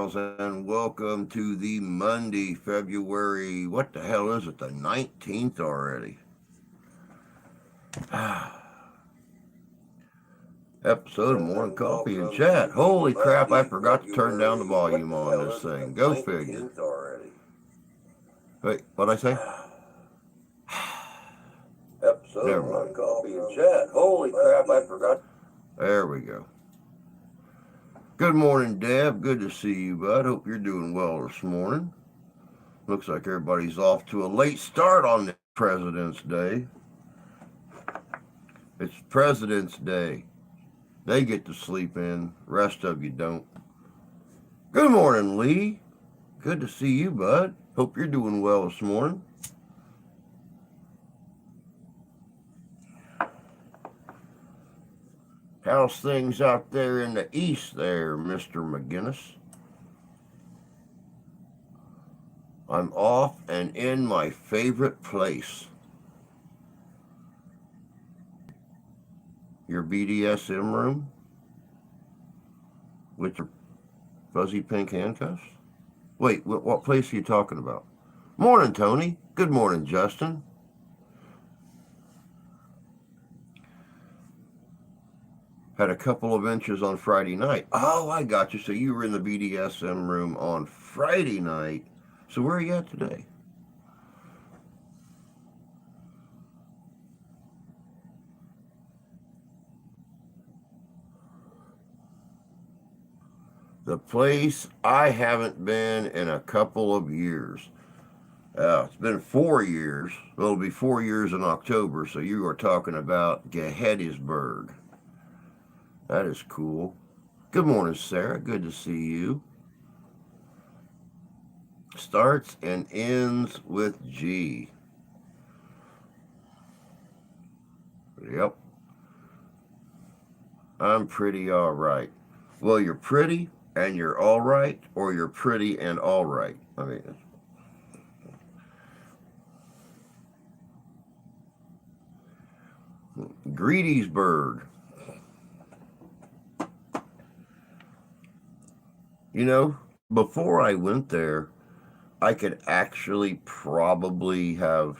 gals, and welcome to the Monday, February, what the hell is it, the 19th already? Episode of Morning Coffee and Chat. Holy crap, I forgot to turn down the volume on this thing. Go figure. Wait, what'd I say? Episode of Morning Coffee and Chat. Holy crap, I forgot. There we go. Good morning, Deb. Good to see you, bud. Hope you're doing well this morning. Looks like everybody's off to a late start on this President's Day. It's President's Day. They get to sleep in. Rest of you don't. Good morning, Lee. Good to see you, bud. Hope you're doing well this morning. How's things out there in the east there, Mr. McGinnis? I'm off and in my favorite place. Your BDSM room? With your fuzzy pink handcuffs? Wait, what place are you talking about? Morning, Tony. Good morning, Justin. Had a couple of inches on Friday night. Oh, I got you. So you were in the BDSM room on Friday night. So where are you at today? The place I haven't been in a couple of years. It's been 4 years. Well, it'll be 4 years in October. So you are talking about Gettysburg. That is cool. Good morning, Sarah. Good to see you. Starts and ends with G. Yep. I'm pretty all right. Well, you're pretty and you're all right, or you're pretty and all right. I mean, Greedysburg. You know, before I went there, I could actually probably have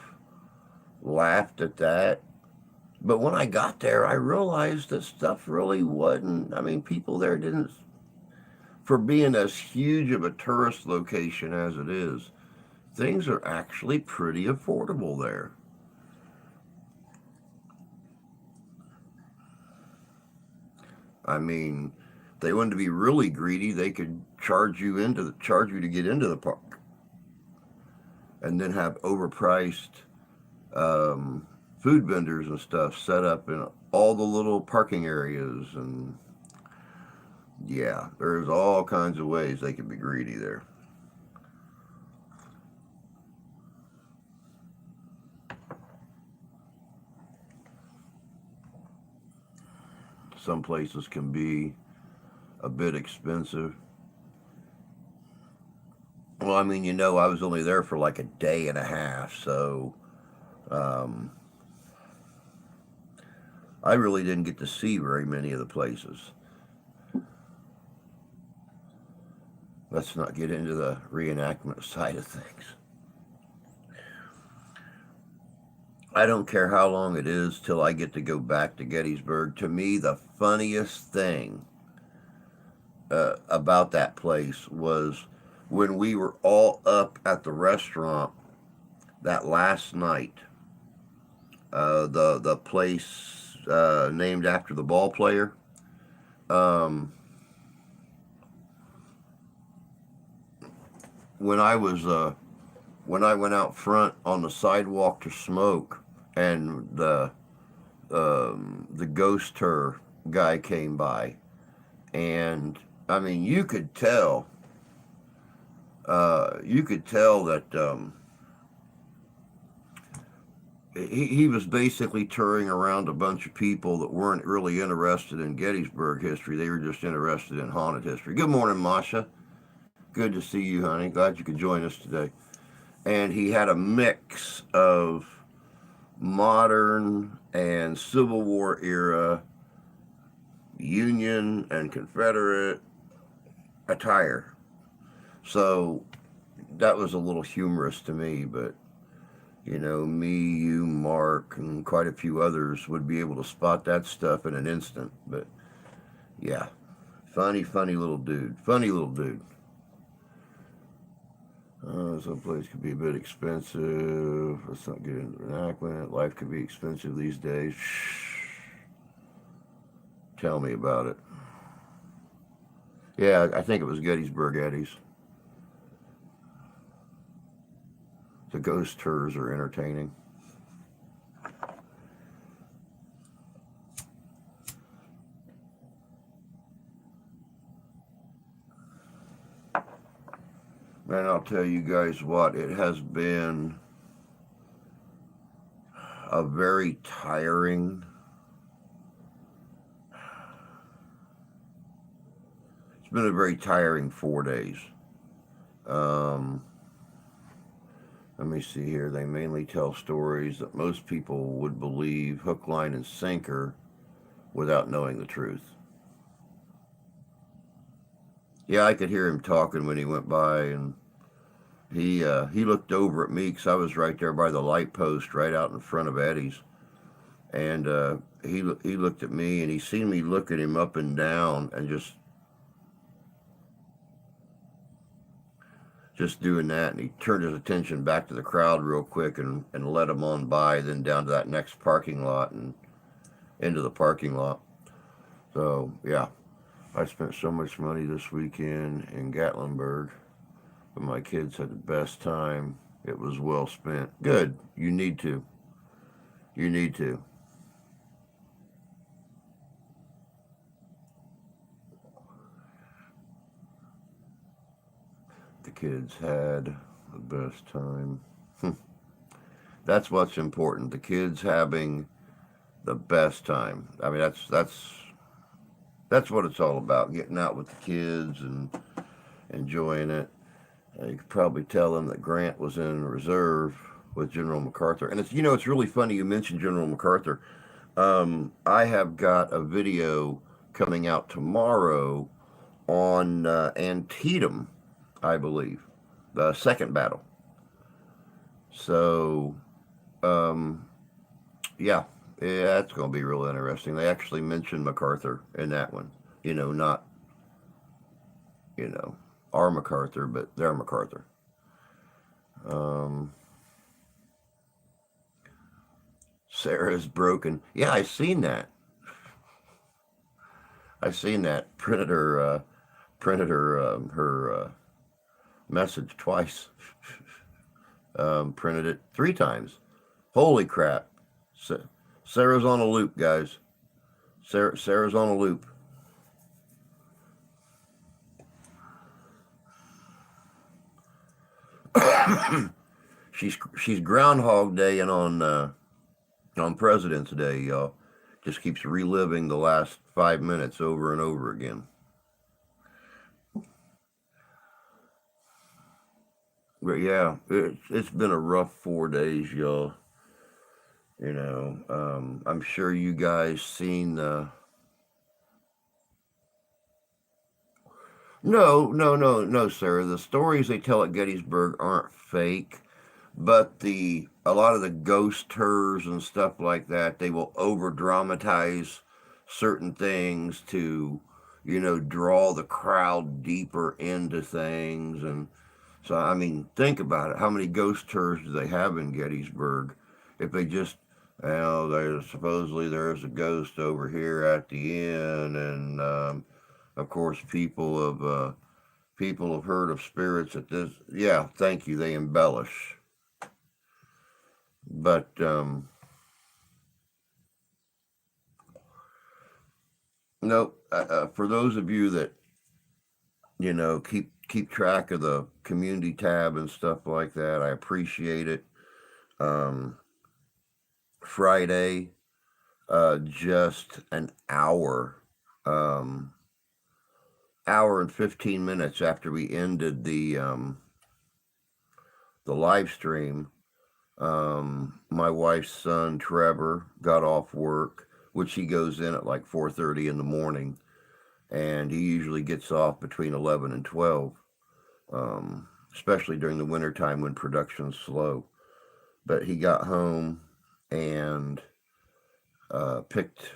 laughed at that. But when I got there, I realized that stuff really wasn't. I mean, people there didn't, for being as huge of a tourist location as it is, things are actually pretty affordable there. I mean, if they wanted to be really greedy, they could charge you to get into the park, and then have overpriced food vendors and stuff set up in all the little parking areas. And yeah, there's all kinds of ways they could be greedy there. Some places can be a bit expensive. Well, I mean, I was only there for like a day and a half, so um, I really didn't get to see very many of the places. Let's not get into the reenactment side of things. I don't care how long it is till I get to go back to Gettysburg. To me, the funniest thing about that place was when we were all up at the restaurant that last night. The place named after the ball player. Um, when I was when I went out front on the sidewalk to smoke, and the ghost tour guy came by, and I mean, you could tell that he was basically touring around a bunch of people that weren't really interested in Gettysburg history. They were just interested in haunted history. Good morning, Masha. Good to see you, honey. Glad you could join us today. And he had a mix of modern and Civil War era, Union and Confederate attire. So that was a little humorous to me, but me, you, Mark, and quite a few others would be able to spot that stuff in an instant. But yeah, funny little dude. Funny little dude. Some place could be a bit expensive. Let's not get into vernacular. Life could be expensive these days. Shh. Tell me about it. Yeah, I think it was Gettysburg Eddies. The ghost tours are entertaining. And I'll tell you guys what, it has been a very tiring, it's been a very tiring 4 days. Um, Let me see here. They mainly tell stories that most people would believe hook, line, and sinker without knowing the truth. Yeah, I could hear him talking when he went by, and he looked over at me because I was right there by the light post, right out in front of Eddie's, and he looked at me, and he seen me look at him up and down, and just doing that, and he turned his attention back to the crowd real quick and led them on by, then down to that next parking lot and into the parking lot. So yeah, I spent so much money this weekend in Gatlinburg, but my kids had the best time. It was well spent. Good. You need to. You need to. The kids had the best time. That's what's important. The kids having the best time. I mean, that's what it's all about. Getting out with the kids and enjoying it. You could probably tell them that Grant was in reserve with General MacArthur. And it's really funny you mentioned General MacArthur. I have got a video coming out tomorrow on Antietam, I believe, the second battle. So, yeah, that's going to be real interesting. They actually mentioned MacArthur in that one. Not, our MacArthur, but their MacArthur. Sarah's broken. Yeah, I seen that. I seen that. Printed her message twice. Printed it 3 times. Holy crap! Sarah's on a loop, guys. Sarah's on a loop. she's Groundhog Day and on President's Day, y'all. Just keeps reliving the last 5 minutes over and over again. But yeah, it's been a rough 4 days, y'all. I'm sure you guys seen the. No, Sarah. The stories they tell at Gettysburg aren't fake, but a lot of the ghost tours and stuff like that, they will over dramatize certain things to, draw the crowd deeper into things. And so, I mean, think about it. How many ghost tours do they have in Gettysburg? If they just, supposedly there's a ghost over here at the inn, and of course, people have heard of spirits at this. Yeah, thank you. They embellish, but no. For those of you that keep track of the community tab and stuff like that, I appreciate it. Friday, just an hour. Hour and 15 minutes after we ended the live stream, my wife's son Trevor got off work, which he goes in at like 4:30 in the morning, and he usually gets off between 11 and 12. especially during the wintertime when production's slow. But he got home and picked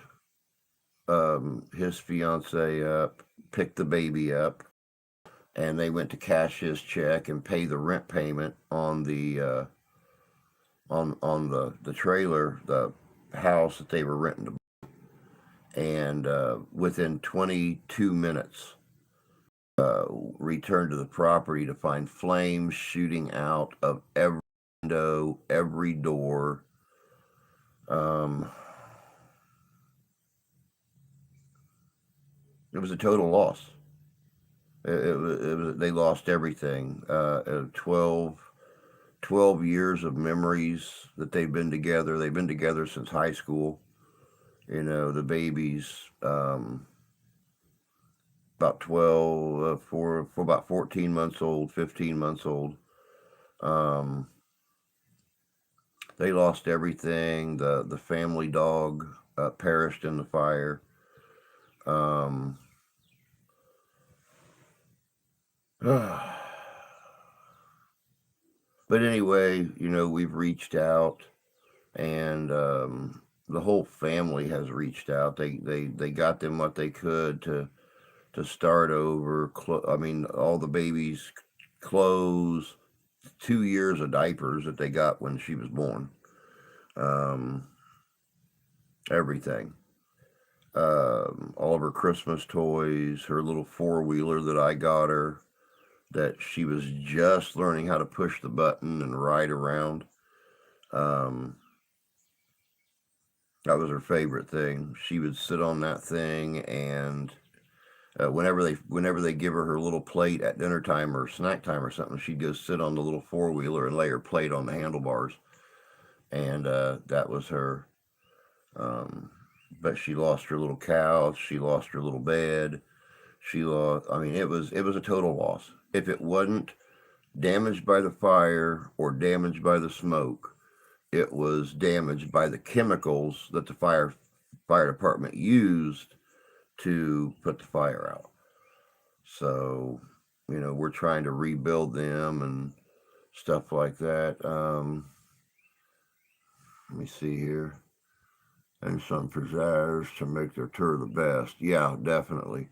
his fiance up, picked the baby up, and they went to cash his check and pay the rent payment on the the trailer, the house that they were renting to. And within 22 minutes, returned to the property to find flames shooting out of every window, every door. It was a total loss. They lost everything. 12 years of memories that they've been together. They've been together since high school. You know, the babies, about 12, for about 14 months old, 15 months old. They lost everything. The family dog perished in the fire. But anyway, you know, we've reached out, and the whole family has reached out. They got them what they could to start over. I mean, all the babies' clothes, 2 years of diapers that they got when she was born, everything. All of her Christmas toys, her little 4-wheeler that I got her, that she was just learning how to push the button and ride around. That was her favorite thing. She would sit on that thing, and whenever they give her little plate at dinner time or snack time or something, she'd go sit on the little 4-wheeler and lay her plate on the handlebars, and that was her. But she lost her little couch. She lost her little bed. She lost. I mean, it was a total loss. If it wasn't damaged by the fire or damaged by the smoke, it was damaged by the chemicals that the fire department used to put the fire out. So, you know, we're trying to rebuild them and stuff like that. Let me see here. And some pizzazz to make their tour the best. Yeah, definitely.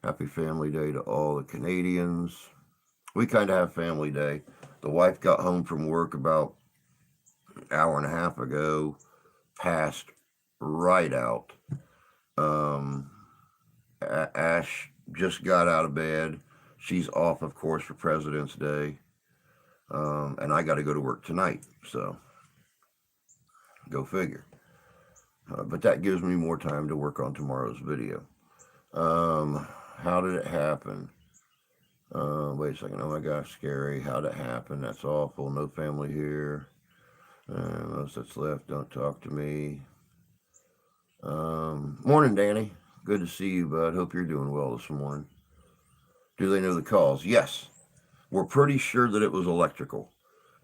Happy Family Day to all the Canadians. We kind of have Family Day. The wife got home from work about an hour and a half ago, passed right out. Ash just got out of bed. She's off, of course, for President's Day. And I got to go to work tonight. So, go figure. But that gives me more time to work on tomorrow's video. How did it happen? Wait a second. Oh my gosh, scary. How'd it happen? That's awful. No family here. Most that's left don't talk to me. Morning, Danny. Good to see you, bud. Hope you're doing well this morning. Do they know the cause? Yes. We're pretty sure that it was electrical.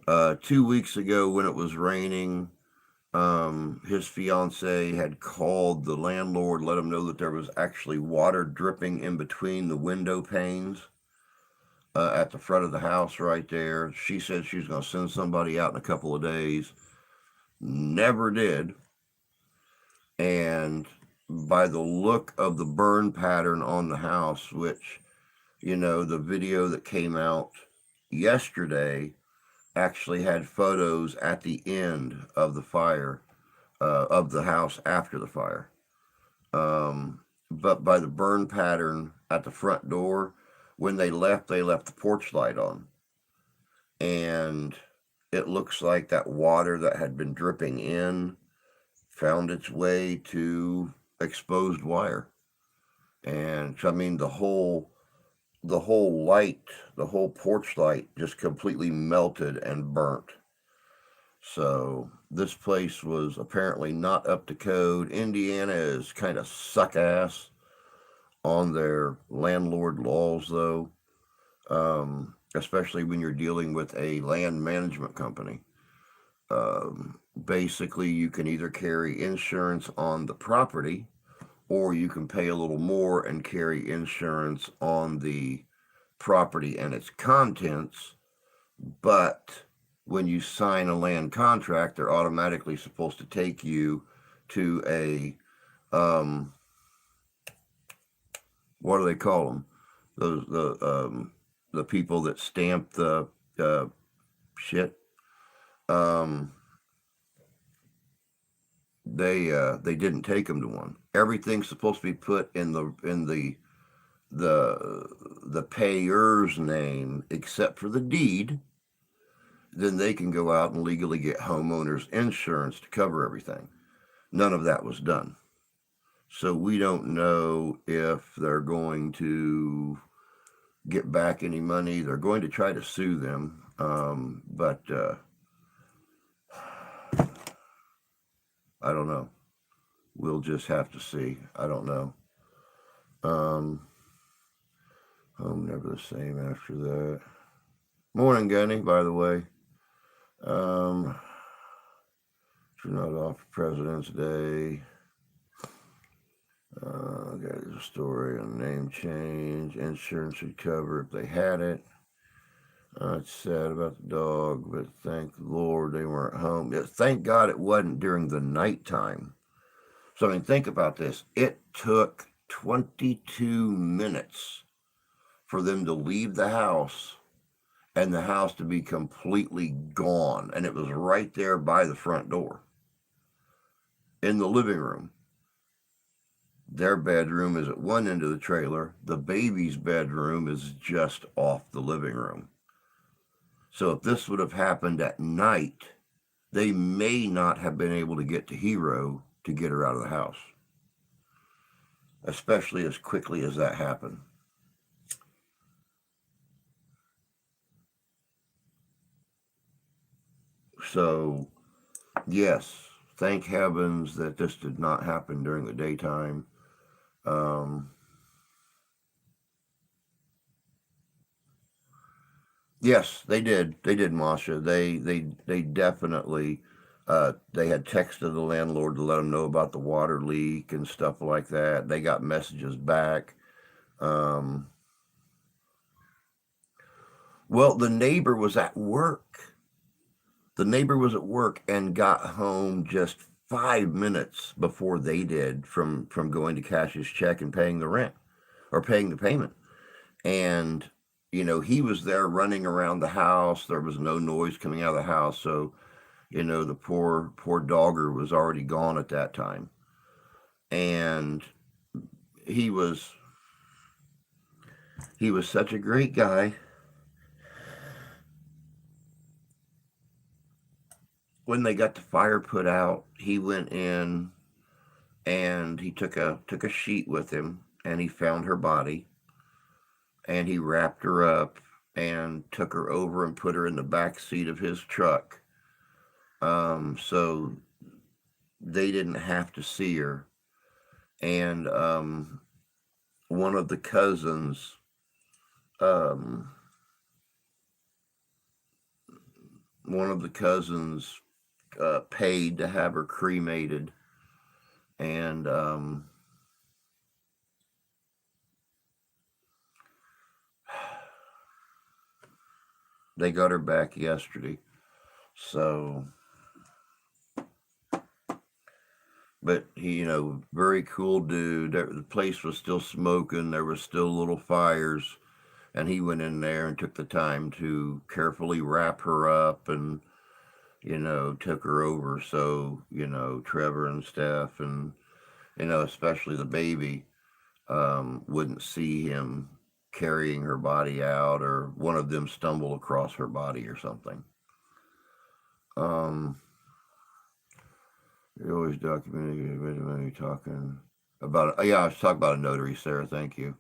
2 weeks ago when it was raining, his fiance had called the landlord, let him know that there was actually water dripping in between the window panes at the front of the house right there. She said she was going to send somebody out in a couple of days. Never did. And by the look of the burn pattern on the house, which, you know, the video that came out yesterday actually had photos at the end of the fire, of the house after the fire. But by the burn pattern at the front door, when they left the porch light on. And it looks like that water that had been dripping in found its way to exposed wire. And I mean, the whole light, the whole porch light just completely melted and burnt. So this place was apparently not up to code. Indiana is kind of suck ass on their landlord laws, though, especially when you're dealing with a land management company. Basically, you can either carry insurance on the property, or you can pay a little more and carry insurance on the property and its contents, but when you sign a land contract, they're automatically supposed to take you to a, what do they call them? The people that stamp the shit. They didn't take them to one. Everything's supposed to be put in the payer's name except for the deed. Then they can go out and legally get homeowners insurance to cover everything. None of that was done. So we don't know if they're going to get back any money. They're going to try to sue them. But I don't know. We'll just have to see. I don't know. Home never the same after that. Morning, Gunny, by the way. You're not off for President's Day. Okay, there's a story on name change. Insurance would cover if they had it. It's sad about the dog, but thank the Lord they weren't home. Thank God it wasn't during the nighttime. So, I mean, think about this. It took 22 minutes for them to leave the house and the house to be completely gone. And it was right there by the front door in the living room. Their bedroom is at one end of the trailer. The baby's bedroom is just off the living room. So if this would have happened at night, they may not have been able to get to Hero to get her out of the house, especially as quickly as that happened. So, yes, thank heavens that this did not happen during the daytime. Yes, they did. They did, Masha. They definitely. They had texted the landlord to let them know about the water leak and stuff like that. They got messages back. Well, the neighbor was at work. The neighbor was at work and got home just 5 minutes before they did from going to cash his check and paying the rent or paying the payment. And, you know, he was there running around the house. There was no noise coming out of the house. So, you know, the poor dogger was already gone at that time. And he was such a great guy. When they got the fire put out, he went in and he took a sheet with him and he found her body and he wrapped her up and took her over and put her in the back seat of his truck. So they didn't have to see her. And one of the cousins paid to have her cremated, and they got her back yesterday. So, but he, you know, very cool dude. The place was still smoking. There was still little fires, and he went in there and took the time to carefully wrap her up and, you know, took her over. So, you know, Trevor and Steph and, you know, especially the baby, wouldn't see him carrying her body out or one of them stumble across her body or something. You're always documenting you talking about it. Yeah, I was talking about a notary, Sarah. Thank you.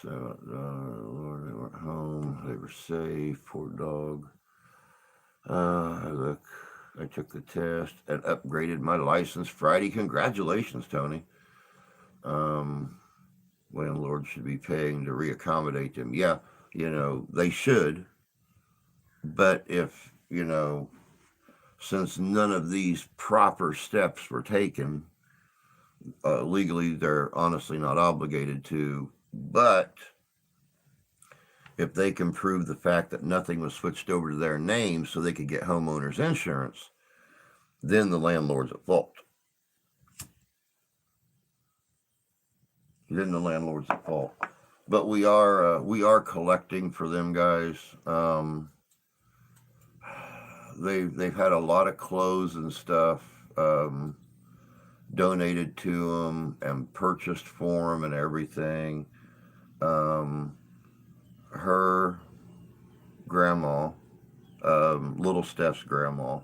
So, Lord, they weren't home. They were safe. Poor dog. Look, I took the test and upgraded my license Friday. Congratulations, Tony. Landlord should be paying to reaccommodate them. Yeah, you know, they should. But if, you know, since none of these proper steps were taken, Legally, they're honestly not obligated to, but if they can prove the fact that nothing was switched over to their name so they could get homeowners insurance, then the landlord's at fault. Then the landlord's at fault. But we are collecting for them guys. They've had a lot of clothes and stuff donated to them and purchased for them and everything. Her grandma, little Steph's grandma,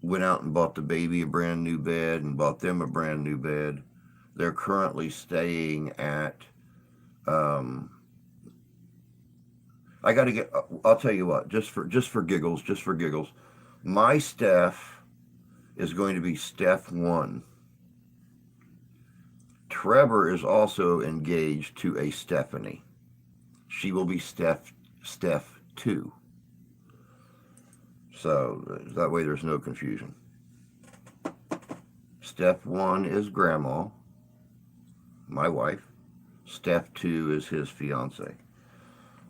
went out and bought the baby a brand new bed and bought them a brand new bed. They're currently staying at, I got to get, I'll tell you what, just for giggles, my Steph is going to be Steph 1. Trevor is also engaged to a Stephanie. She will be Steph 2. So that way there's no confusion. Steph 1 is grandma, my wife. Steph 2 is his fiance.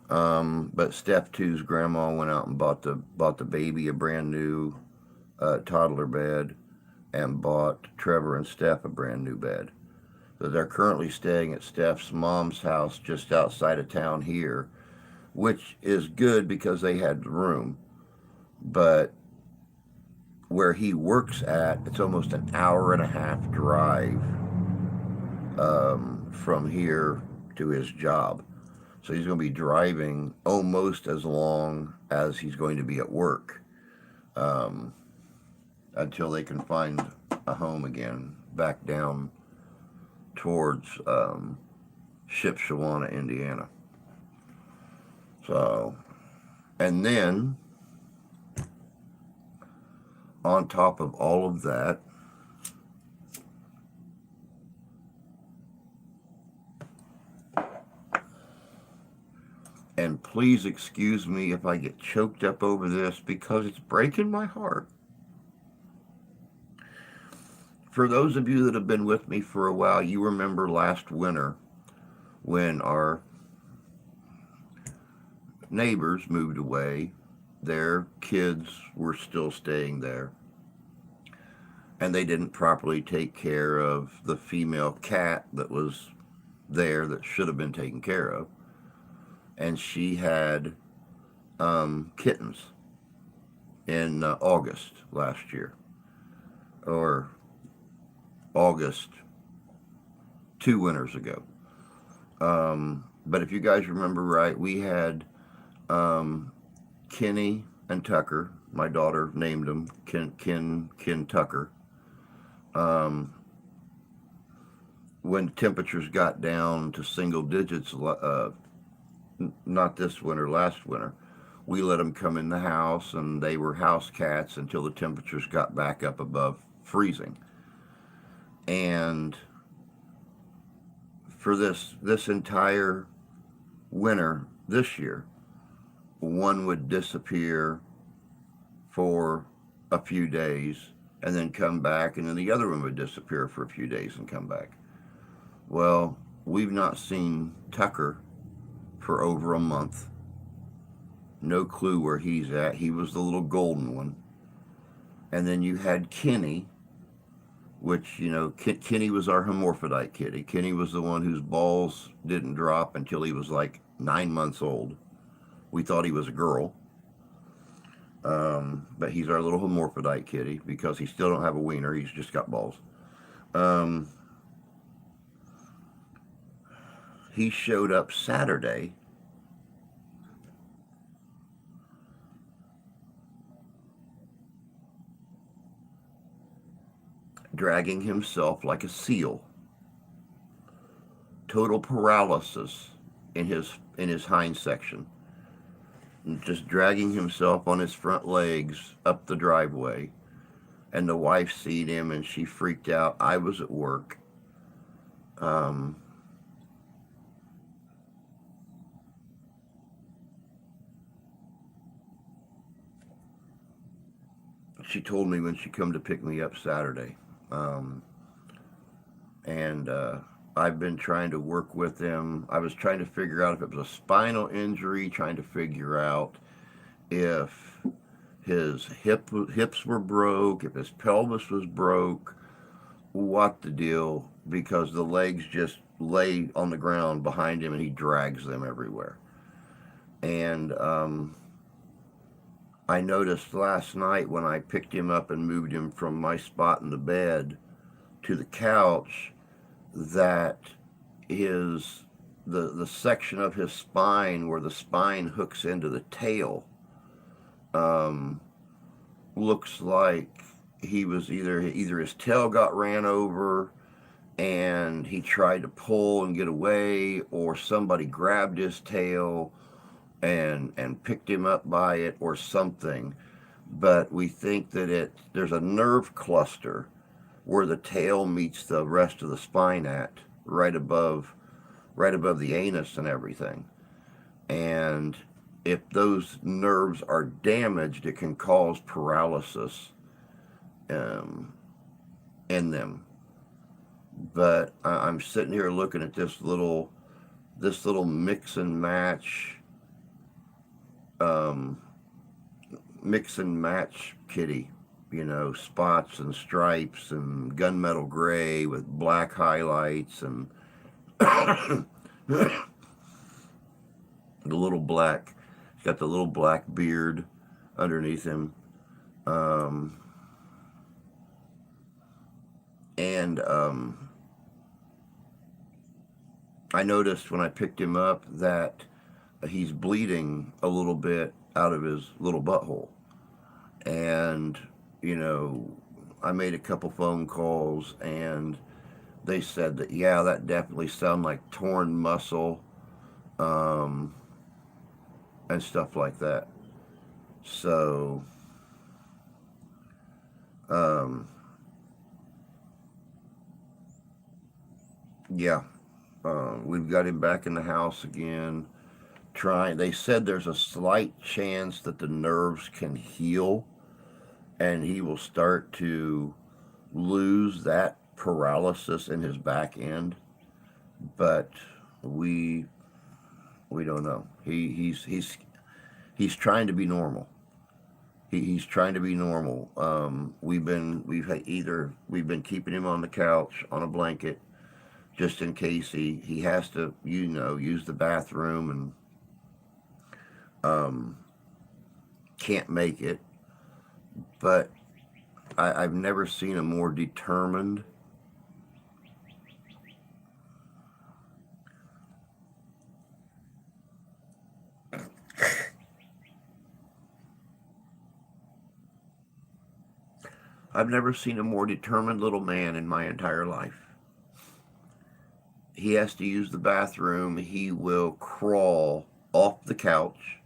But Steph 2's grandma went out and bought the baby a brand new toddler bed and bought Trevor and Steph a brand new bed. So they're currently staying at Steph's mom's house just outside of town here, which is good because they had the room. But where he works at, it's almost an hour and a half drive from here to his job. So he's going to be driving almost as long as he's going to be at work until they can find a home again back down towards Shipshewana, Indiana. So, and then on top of all of that, and please excuse me if I get choked up over this because it's breaking my heart. For those of you that have been with me for a while, you remember last winter when our neighbors moved away. Their kids were still staying there. And they didn't properly take care of the female cat that was there that should have been taken care of. And she had kittens in August last year. Or August 2 winters ago. But if you guys remember right, we had Kenny and Tucker. My daughter named them Ken Tucker. When temperatures got down to single digits, not this winter, last winter, we let them come in the house, and they were house cats until the temperatures got back up above freezing. And for this entire winter this year, one would disappear for a few days and then come back, and then the other one would disappear for a few days and come back. Well, we've not seen Tucker for over a month. No clue where he's at. He was the little golden one. And then you had Kenny, which, you know, Kenny was our hermaphrodite kitty. Kenny was the one whose balls didn't drop until he was like 9 months old. We thought he was a girl. But he's our little hermaphrodite kitty because he still don't have a wiener. He's just got balls. He showed up Saturday. Dragging himself like a seal. Total paralysis in his hind section. Just dragging himself on his front legs up the driveway. And the wife seen him and she freaked out. I was at work. she told me when she come to pick me up Saturday. Um, and I've been trying to work with him. I was trying to figure out if it was a spinal injury, trying to figure out if his hips were broke, if his pelvis was broke, what the deal, because the legs just lay on the ground behind him and he drags them everywhere. And I noticed last night when I picked him up and moved him from my spot in the bed to the couch that his the section of his spine where the spine hooks into the tail um, looks like he was either his tail got ran over and he tried to pull and get away, or somebody grabbed his tail and picked him up by it or something. But we think that there's a nerve cluster where the tail meets the rest of the spine at right above the anus and everything. And if those nerves are damaged, it can cause paralysis um, in them. But I'm sitting here looking at this little mix and match um, mix and match kitty, spots and stripes and gunmetal gray with black highlights and the little black. He's got the little black beard underneath him. Um, and I noticed when I picked him up that he's bleeding a little bit out of his little butthole. And, you know, I made a couple phone calls and they said that, yeah, that definitely sounded like torn muscle um, and stuff like that. So, um, yeah, we've got him back in the house again. They said there's a slight chance that the nerves can heal and he will start to lose that paralysis in his back end, but we we don't know. He's trying to be normal. He's trying to be normal. We've been keeping him on the couch on a blanket just in case he has to use the bathroom and um, can't make it. But I've never seen a more determined. I've never seen a more determined little man in my entire life. He has to use the bathroom. He will crawl off the couch.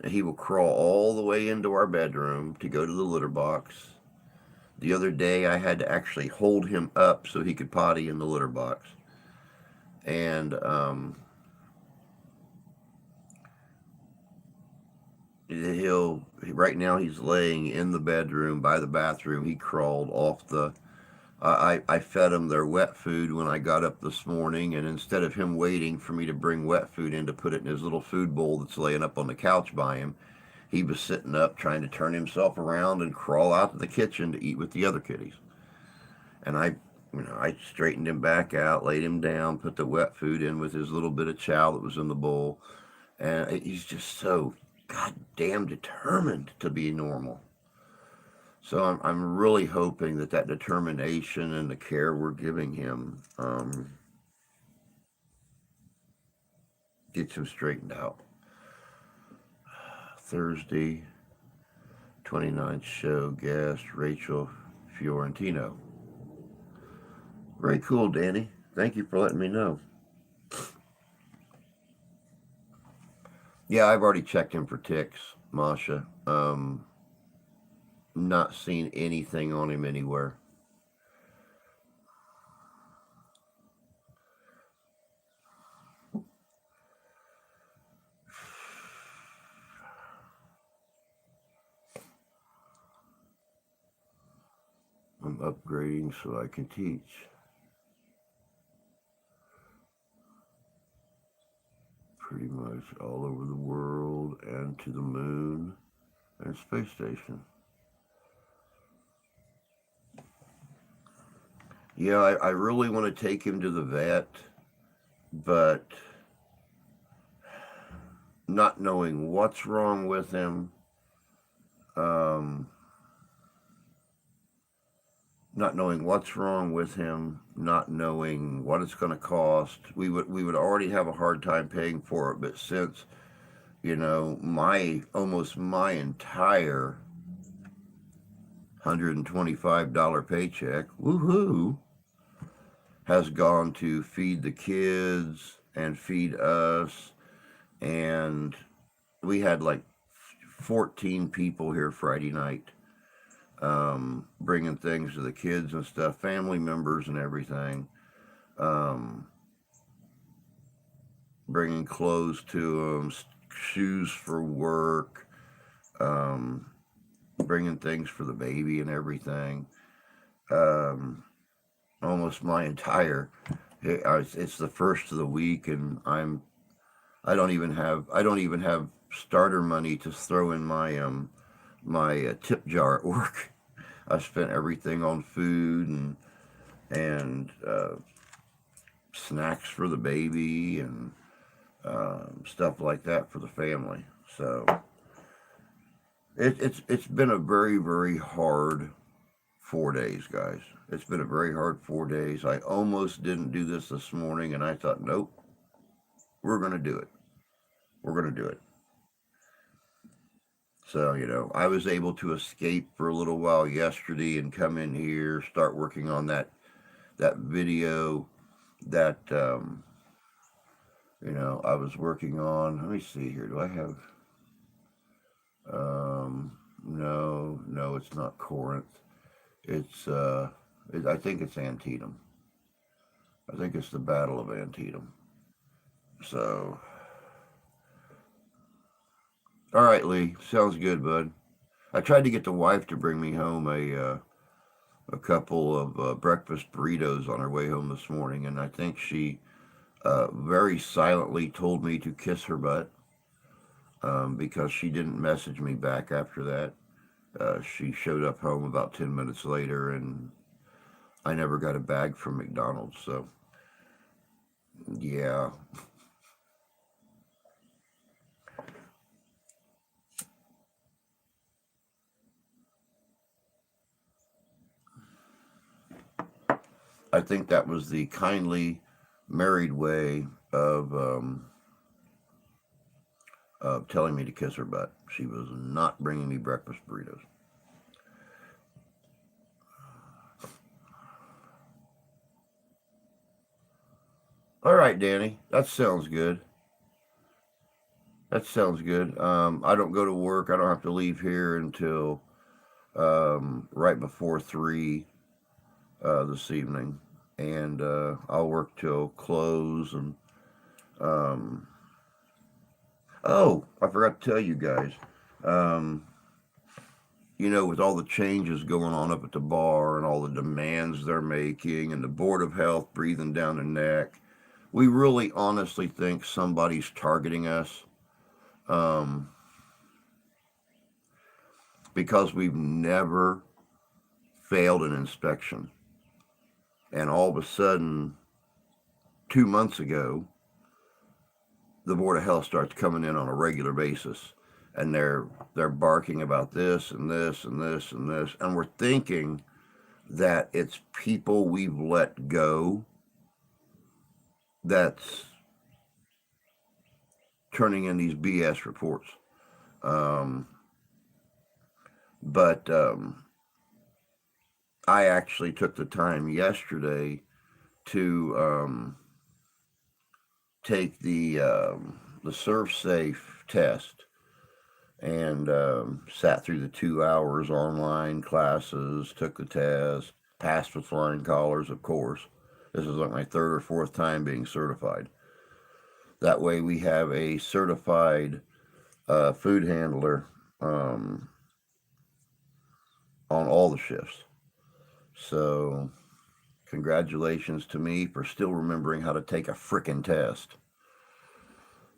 He will crawl all the way into our bedroom to go to the litter box. The other day, I had to actually hold him up so he could potty in the litter box. And right now he's laying in the bedroom by the bathroom. He crawled off the. I fed him their wet food when I got up this morning, and instead of him waiting for me to bring wet food in to put it in his little food bowl that's laying up on the couch by him, he was sitting up trying to turn himself around and crawl out to the kitchen to eat with the other kitties. And I straightened him back out, laid him down, put the wet food in with his little bit of chow that was in the bowl, and he's just so goddamn determined to be normal. So I'm really hoping that determination and the care we're giving him gets him straightened out. Thursday, 29th show, guest Rachel Fiorentino. Very cool, Danny. Thank you for letting me know. Yeah, I've already checked him for ticks, Masha. Not seen anything on him anywhere. upgrading so I can teach. Pretty much all over the world and to the moon and space station. Yeah, I really want to take him to the vet, but not knowing what's wrong with him, not knowing what's wrong with him, not knowing what it's going to cost, we would already have a hard time paying for it. But since almost my entire $125 paycheck, woohoo, has gone to feed the kids and feed us, and we had like 14 people here Friday night, bringing things to the kids and stuff, family members and everything, bringing clothes to them, shoes for work, bringing things for the baby and everything. Almost my entire, it's the first of the week, and I don't even have starter money to throw in my tip jar at work. I spent everything on food and snacks for the baby and stuff like that for the family. So it's been a very, very hard 4 days, guys. It's been a very hard 4 days. I almost didn't do this morning, and I thought, nope, we're going to do it. We're going to do it. So, I was able to escape for a little while yesterday and come in here, start working on that video that, I was working on. Let me see here. Do I have, no, it's not Corinth. It's, I think it's Antietam. I think it's the Battle of Antietam. So, all right, Lee. Sounds good, bud. I tried to get the wife to bring me home a couple of breakfast burritos on her way home this morning, and I think she very silently told me to kiss her butt, because she didn't message me back after that. She showed up home about 10 minutes later, and I never got a bag from McDonald's. So, yeah. I think that was the kindly married way of telling me to kiss her butt. She was not bringing me breakfast burritos. All right, Danny, that sounds good. That sounds good. I don't go to work. I don't have to leave here until right before 3 this evening, and I'll work till close. And oh, I forgot to tell you guys. With all the changes going on up at the bar and all the demands they're making, and the Board of Health breathing down the neck, we really honestly think somebody's targeting us, because we've never failed an inspection. And all of a sudden, 2 months ago, the Board of Health starts coming in on a regular basis, and they're barking about this and this and this and this, and we're thinking that it's people we've let go that's turning in these BS reports. But I actually took the time yesterday to take the ServSafe test, and sat through the 2 hours online classes, took the test, passed with flying colors, of course. This is like my 3rd or 4th time being certified. That way we have a certified food handler on all the shifts. So, congratulations to me for still remembering how to take a frickin' test.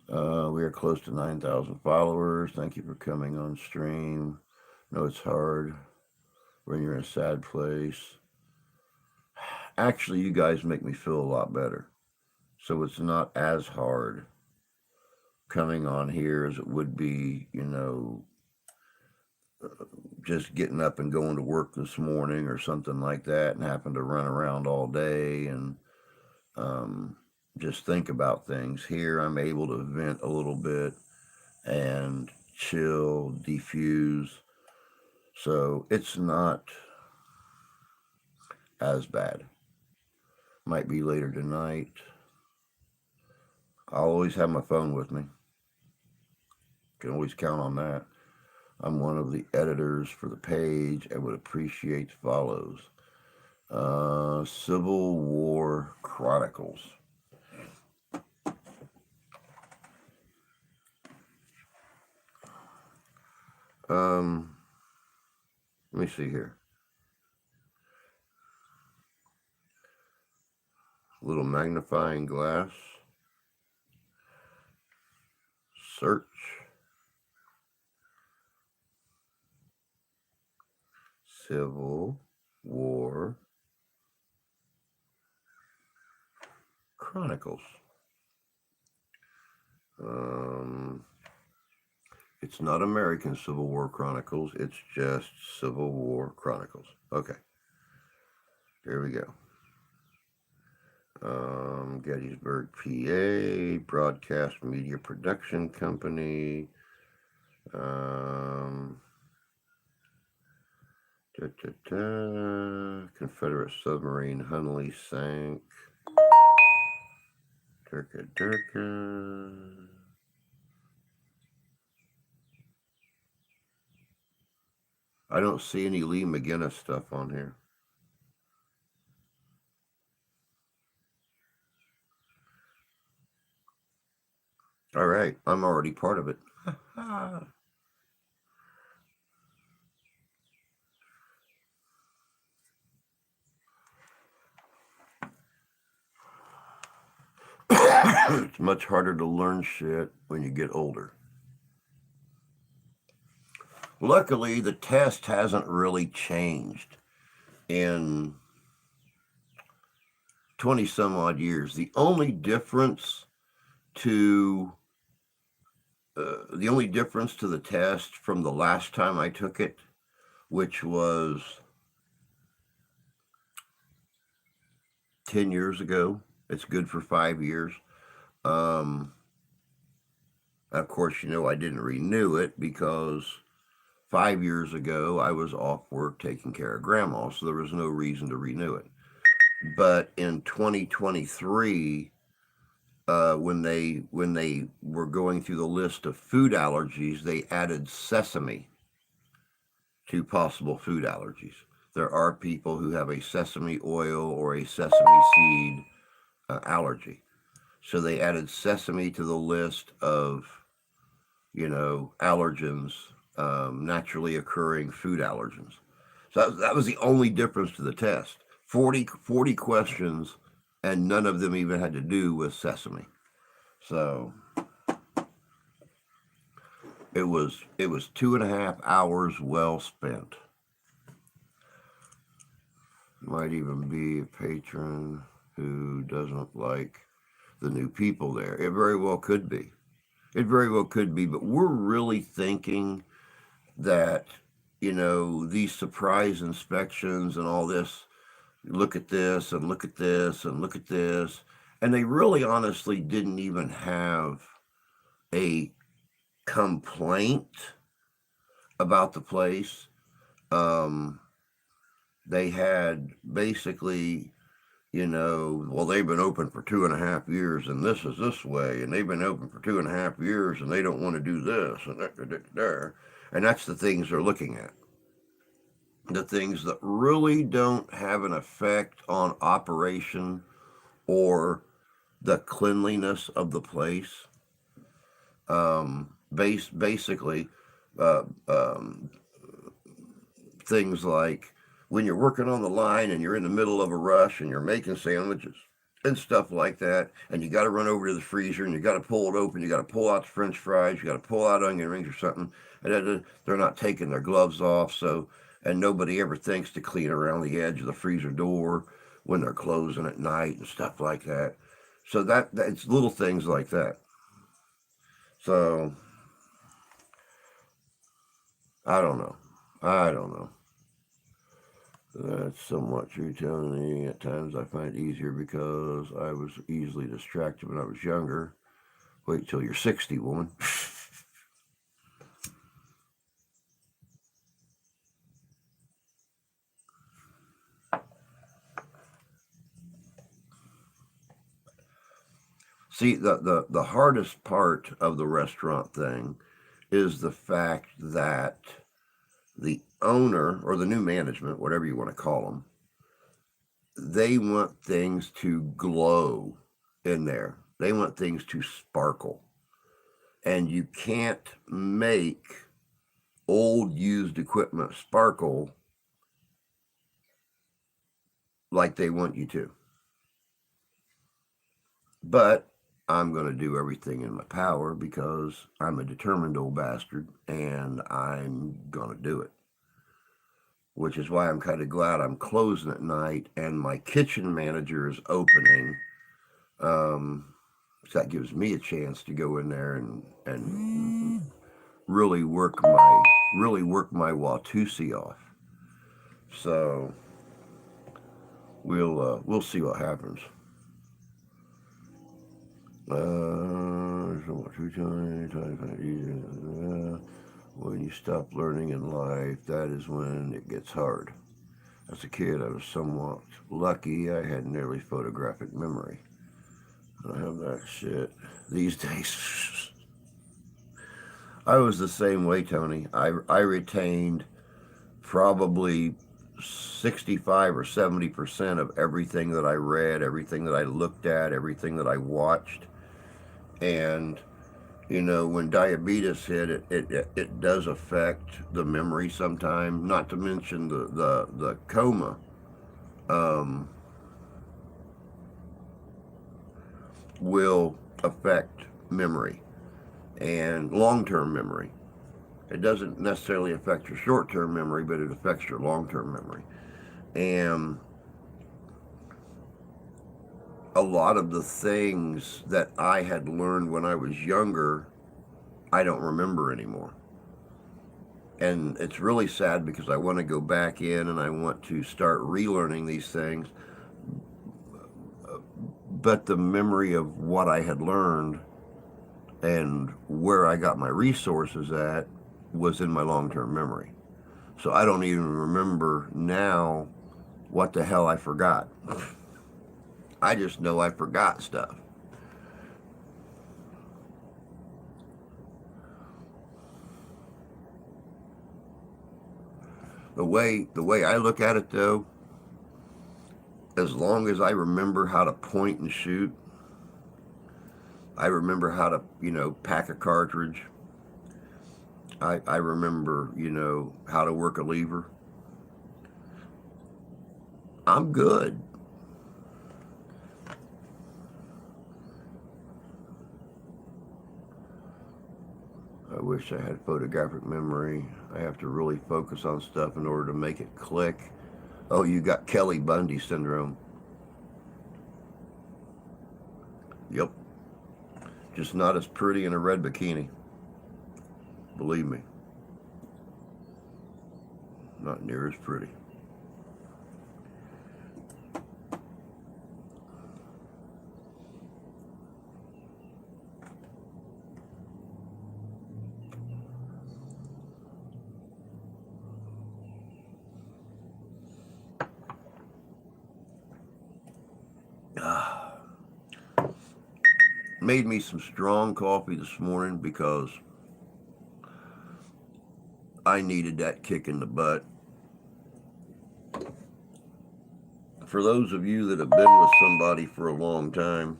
We are close to 9,000 followers. Thank you for coming on stream. No, it's hard when you're in a sad place. Actually, you guys make me feel a lot better. So it's not as hard coming on here as it would be, just getting up and going to work this morning or something like that and having to run around all day and just think about things. Here, I'm able to vent a little bit and chill, defuse. So it's not as bad. Might be later tonight. I'll always have my phone with me. Can always count on that. I'm one of the editors for the page and would appreciate the follows. Civil War Chronicles. Let me see here. Little magnifying glass. Search. Civil War Chronicles. It's not American Civil War Chronicles. It's just Civil War Chronicles. Okay. Here we go. Gettysburg, PA, Broadcast Media Production Company. Confederate submarine Hunley sank. Durka. I don't see any Lee McGinnis stuff on here. All right, I'm already part of it. It's much harder to learn shit when you get older. Luckily, the test hasn't really changed in 20 some odd years. The only difference to the test from the last time I took it, which was 10 years ago, it's good for 5 years. Of course, I didn't renew it because 5 years ago I was off work taking care of grandma, so there was no reason to renew it. But in 2023, when they were going through the list of food allergies, they added sesame to possible food allergies. There are people who have a sesame oil or a sesame seed allergy. So they added sesame to the list of, allergens, naturally occurring food allergens. So that was the only difference to the test. 40 questions, and none of them even had to do with sesame. So it was 2.5 hours well spent. Might even be a patron who doesn't like the new people there. It very well could be. But we're really thinking that, these surprise inspections and all this, look at this and look at this and look at this. And they really honestly didn't even have a complaint about the place. They had basically, well, they've been open for 2.5 years and this is this way, and they've been open for 2.5 years and they don't want to do this and there. And that's the things they're looking at. The things that really don't have an effect on operation or the cleanliness of the place. Basically, things like, when you're working on the line and you're in the middle of a rush and you're making sandwiches and stuff like that, and you got to run over to the freezer and you got to pull it open, you got to pull out the French fries, you got to pull out onion rings or something, and they're not taking their gloves off, so and nobody ever thinks to clean around the edge of the freezer door when they're closing at night and stuff like that. So that it's little things like that. So I don't know. I don't know. That's somewhat true, Tony. At times I find it easier because I was easily distracted when I was younger. Wait till you're 60, woman. See, the hardest part of the restaurant thing is the fact that the owner or the new management, whatever you want to call them, they want things to glow in there. They want things to sparkle. And you can't make old used equipment sparkle like they want you to. But I'm going to do everything in my power because I'm a determined old bastard and I'm going to do it. Which is why I'm kind of glad I'm closing at night and my kitchen manager is opening. So that gives me a chance to go in there and really work my Watusi off. So we'll see what happens. When you stop learning in life, that is when it gets hard. As a kid, I was somewhat lucky. I had nearly photographic memory. I don't have that shit these days. I was the same way, Tony. I retained probably 65 or 70% of everything that I read, everything that I looked at, everything that I watched. And, when diabetes hit, it does affect the memory sometimes, not to mention the coma. Will affect memory and long-term memory. It doesn't necessarily affect your short-term memory, but it affects your long-term memory. And a lot of the things that I had learned when I was younger, I don't remember anymore. And it's really sad because I want to go back in and I want to start relearning these things. But the memory of what I had learned and where I got my resources at was in my long-term memory. So I don't even remember now what the hell I forgot. I just know I forgot stuff. The way I look at it, though, as long as I remember how to point and shoot, I remember how to, pack a cartridge. I remember, how to work a lever. I'm good. I wish I had photographic memory. I have to really focus on stuff in order to make it click. Oh, you got Kelly Bundy syndrome. Yep. Just not as pretty in a red bikini. Believe me. Not near as pretty. Made me some strong coffee this morning because I needed that kick in the butt. For those of you that have been with somebody for a long time,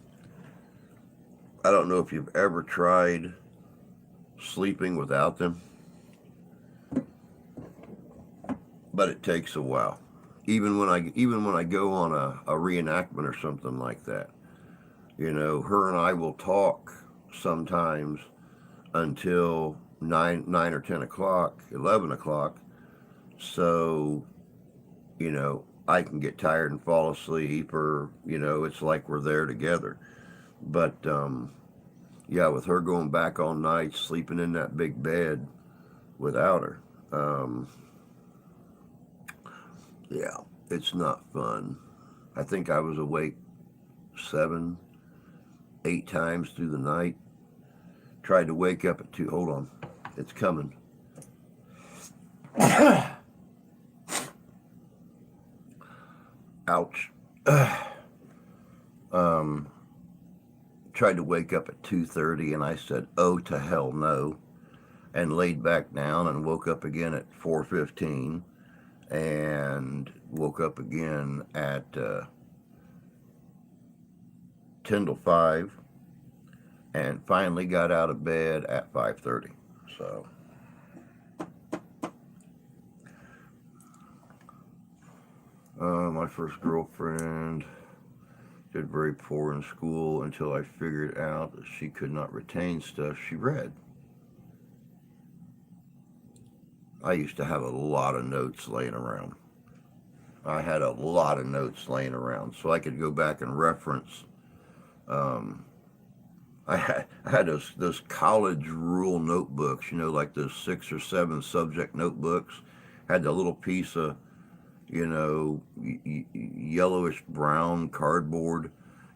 I don't know if you've ever tried sleeping without them, but it takes a while. even when I go on a reenactment or something like that, her and I will talk sometimes until 9 or 10 o'clock, 11 o'clock, so I can get tired and fall asleep, or it's like we're there together. But yeah, with her going back all night, sleeping in that big bed without her, um, yeah, it's not fun. I think I was awake 7, 8 times through the night. Tried to wake up at 2. Hold on, it's coming. Ouch. um, Tried to wake up at 2:30, and I said, "Oh, to hell no," and laid back down and woke up again at 4:15, and woke up again at 10 to 5, and finally got out of bed at 5:30. So my first girlfriend did very poor in school until I figured out that she could not retain stuff she read. I used to have a lot of notes laying around. I had a lot of notes laying around, so I could go back and reference. Um, I had those college rule notebooks, like those 6 or 7 subject notebooks. Had the little piece of, yellowish brown cardboard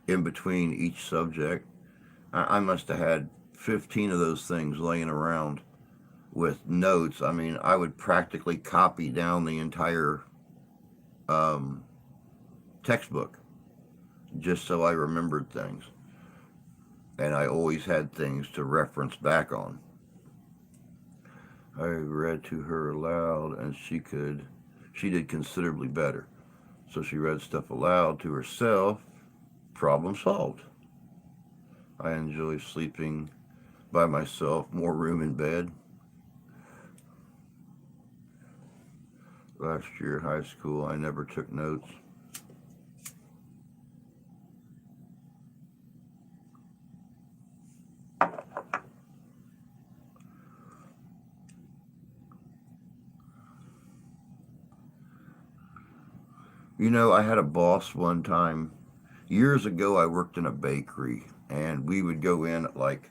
in between each subject. I must have had 15 of those things laying around with notes. I mean, I would practically copy down the entire um, textbook just so I remembered things. And I always had things to reference back on. I read to her aloud, and she did considerably better. So she read stuff aloud to herself. Problem solved. I enjoy sleeping by myself, more room in bed. Last year, high school, I never took notes. I had a boss one time. Years ago, I worked in a bakery, and we would go in at like,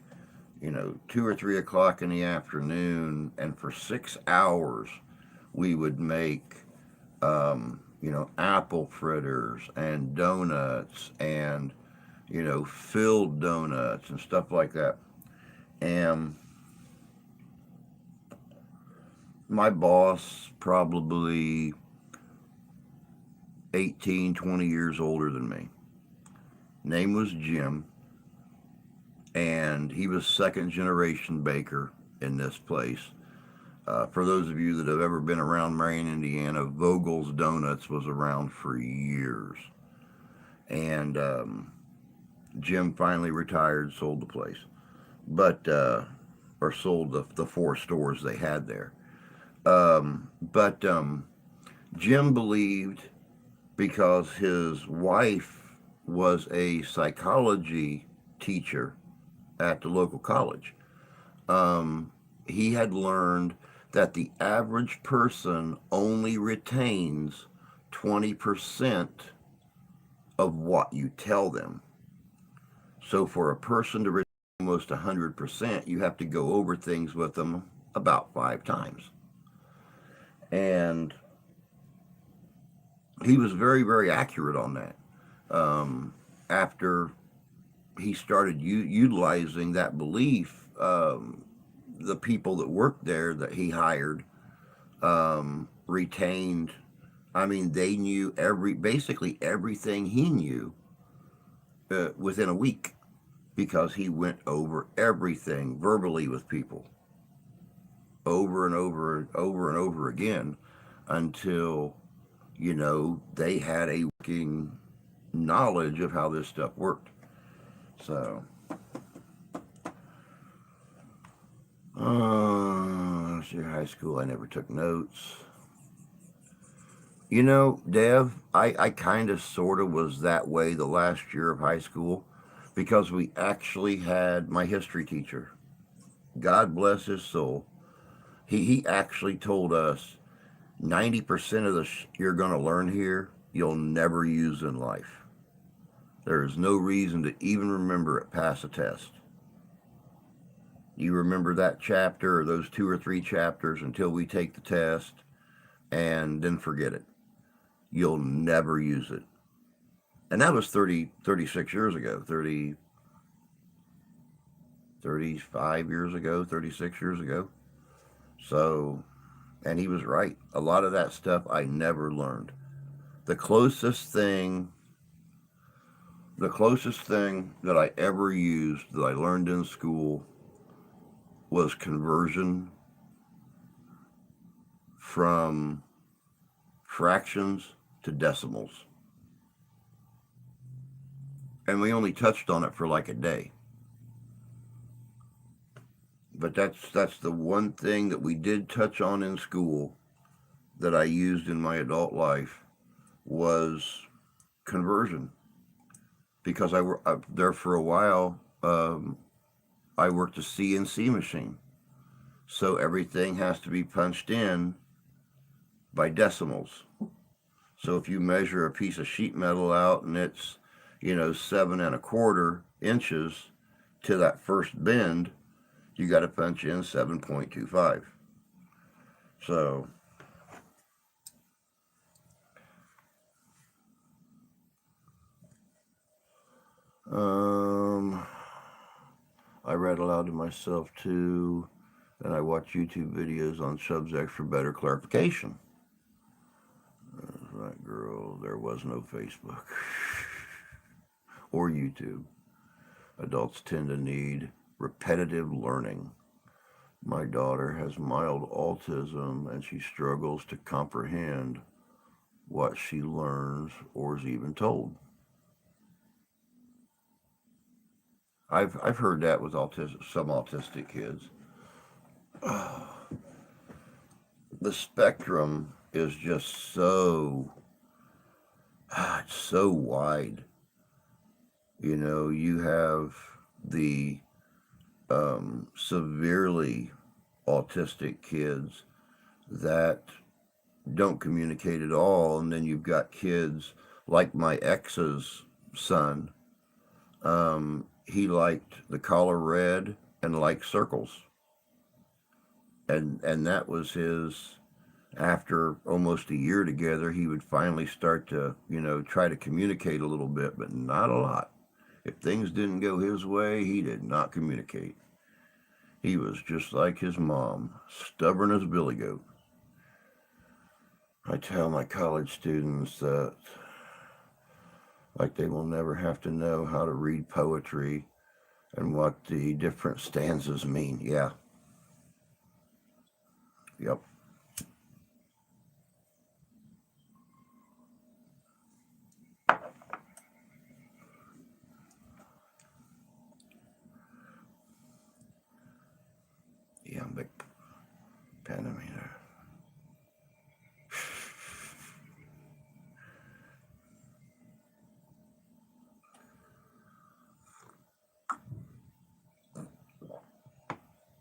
2 or 3 o'clock in the afternoon, and for 6 hours, we would make, apple fritters and donuts and, filled donuts and stuff like that. And my boss, probably 18, 20 years older than me. Name was Jim, and he was second generation baker in this place. For those of you that have ever been around Marion, Indiana, Vogel's Donuts was around for years. And Jim finally retired, sold the place, or sold the 4 stores they had there. But Jim believed, because his wife was a psychology teacher at the local college, he had learned that the average person only retains 20% of what you tell them. So for a person to retain almost 100%, you have to go over things with them about 5 times. And he was very, very accurate on that. After he started utilizing that belief, the people that worked there that he hired retained. I mean, they knew basically everything he knew within a week, because he went over everything verbally with people over and over and over and over again, until they had a working knowledge of how this stuff worked. So last year high school, I never took notes. You know, Dev, I kind of sort of was that way the last year of high school because we actually had my history teacher. God bless his soul. He actually told us 90% of you're going to learn here, you'll never use in life. There is no reason to even remember it pass a test. You remember that chapter or those 2 or 3 chapters until we take the test and then forget it. You'll never use it. And that was 30, 36 years ago, 30, 35 years ago, 36 years ago. So, and he was right. A lot of that stuff I never learned. The closest thing, the closest thing that I ever used that I learned in school was conversion from fractions to decimals. And we only touched on it for like a day. But that's the one thing that we did touch on in school that I used in my adult life was conversion because I worked there for a while. I worked a CNC machine, so everything has to be punched in by decimals. So if you measure a piece of sheet metal out and it's 7.25 inches to that first bend, you got to punch in 7.25. So I read aloud to myself too, and I watch YouTube videos on subjects for better clarification. That's right, girl. There was no Facebook or YouTube. Adults tend to need repetitive learning. My daughter has mild autism and she struggles to comprehend what she learns or is even told. I've heard that with some autistic kids. The spectrum is just it's so wide. You have the severely autistic kids that don't communicate at all, and then you've got kids like my ex's son. He liked the color red and liked circles, and that was his. After almost a year together, he would finally start to try to communicate a little bit, but not a lot. If things didn't go his way, he did not communicate. He was just like his mom, stubborn as Billy Goat. I tell my college students that like they will never have to know how to read poetry and what the different stanzas mean. Yeah. Yep. Yeah, I'm big panameter.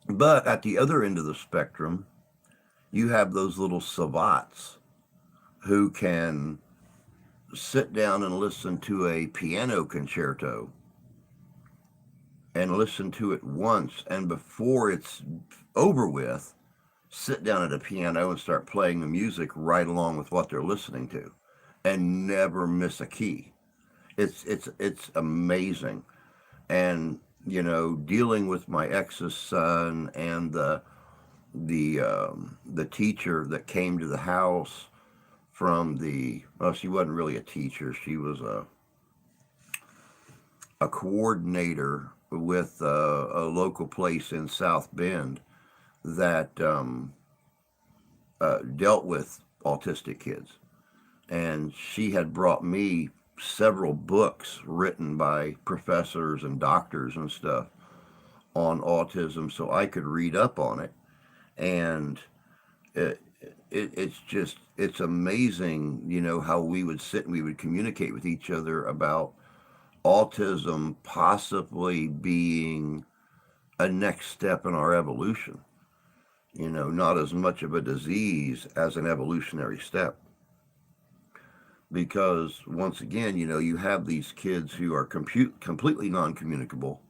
But at the other end of the spectrum, you have those little savants who can sit down and listen to a piano concerto and listen to it once, and before it's over with, sit down at a piano and start playing the music right along with what they're listening to and never miss a key. It's amazing. And dealing with my ex's son and the teacher that came to the house from she wasn't really a teacher, she was a coordinator with a local place in South Bend that dealt with autistic kids, and she had brought me several books written by professors and doctors and stuff on autism so I could read up on it. And it's amazing, how we would sit and we would communicate with each other about autism possibly being a next step in our evolution. Not as much of a disease as an evolutionary step. Because once again, you have these kids who are completely non-communicable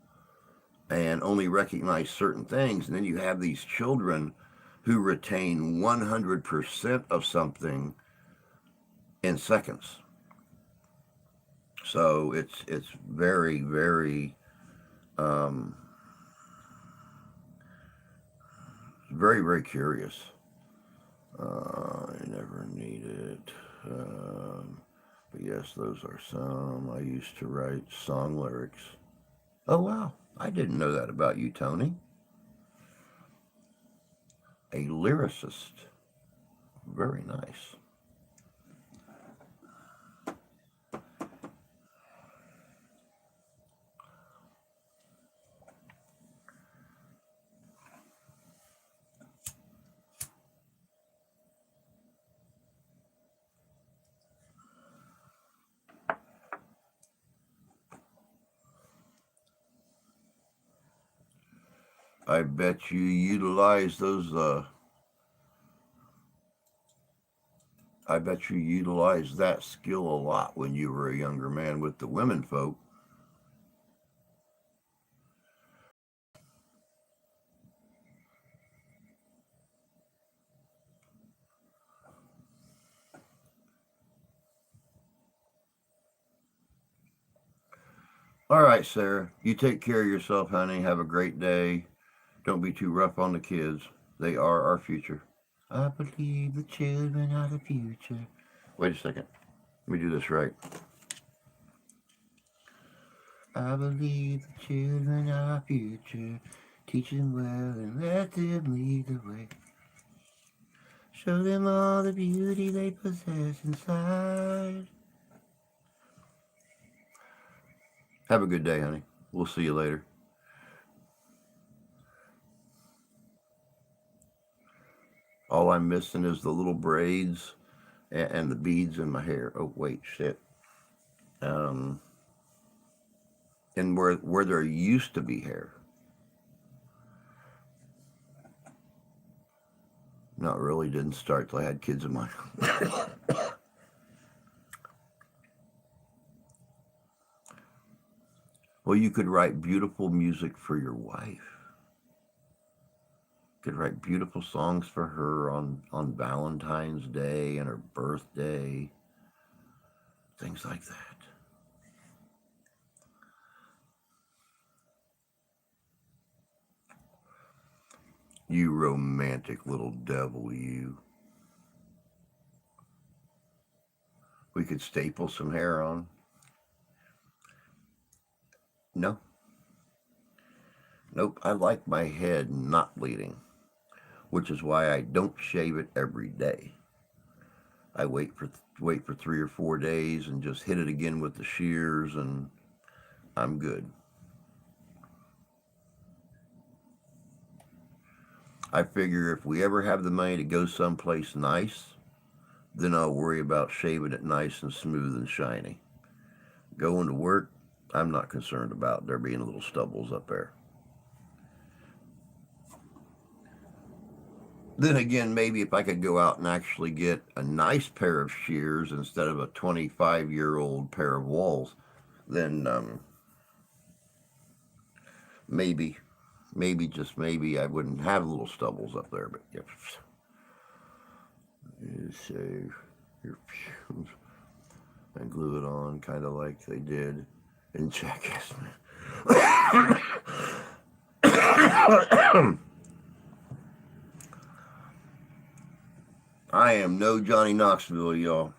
and only recognize certain things, and then you have these children who retain 100% of something in seconds. So it's very, very, very, very curious. I never need it. But yes, those are some. I used to write song lyrics. Oh, wow. I didn't know that about you, Tony. A lyricist. Very nice. I bet you utilize those, I bet you utilized that skill a lot when you were a younger man with the women folk. All right, Sarah. You take care of yourself, honey. Have a great day. Don't be too rough on the kids. They are our future. I believe the children are the future. Wait a second. Let me do this right. I believe the children are our future. Teach them well and let them lead the way. Show them all the beauty they possess inside. Have a good day, honey. We'll see you later. All I'm missing is the little braids and the beads in my hair. Oh, wait, shit. And where there used to be hair. Not really, didn't start till I had kids of mine. Well, you could write beautiful music for your wife. You could write beautiful songs for her on Valentine's Day and her birthday. Things like that. You romantic little devil, you. We could staple some hair on. No. Nope, I like my head not bleeding, which is why I don't shave it every day. I wait for 3 or 4 days and just hit it again with the shears, and I'm good. I figure if we ever have the money to go someplace nice, then I'll worry about shaving it nice and smooth and shiny. Going to work, I'm not concerned about there being little stubbles up there. Then again, maybe if I could go out and actually get a nice pair of shears instead of a 25-year-old pair of walls, then maybe, just maybe, I wouldn't have little stubbles up there. But yeah, you shave your pubes and glue it on, kind of like they did in Jackass. I am no Johnny Knoxville, y'all.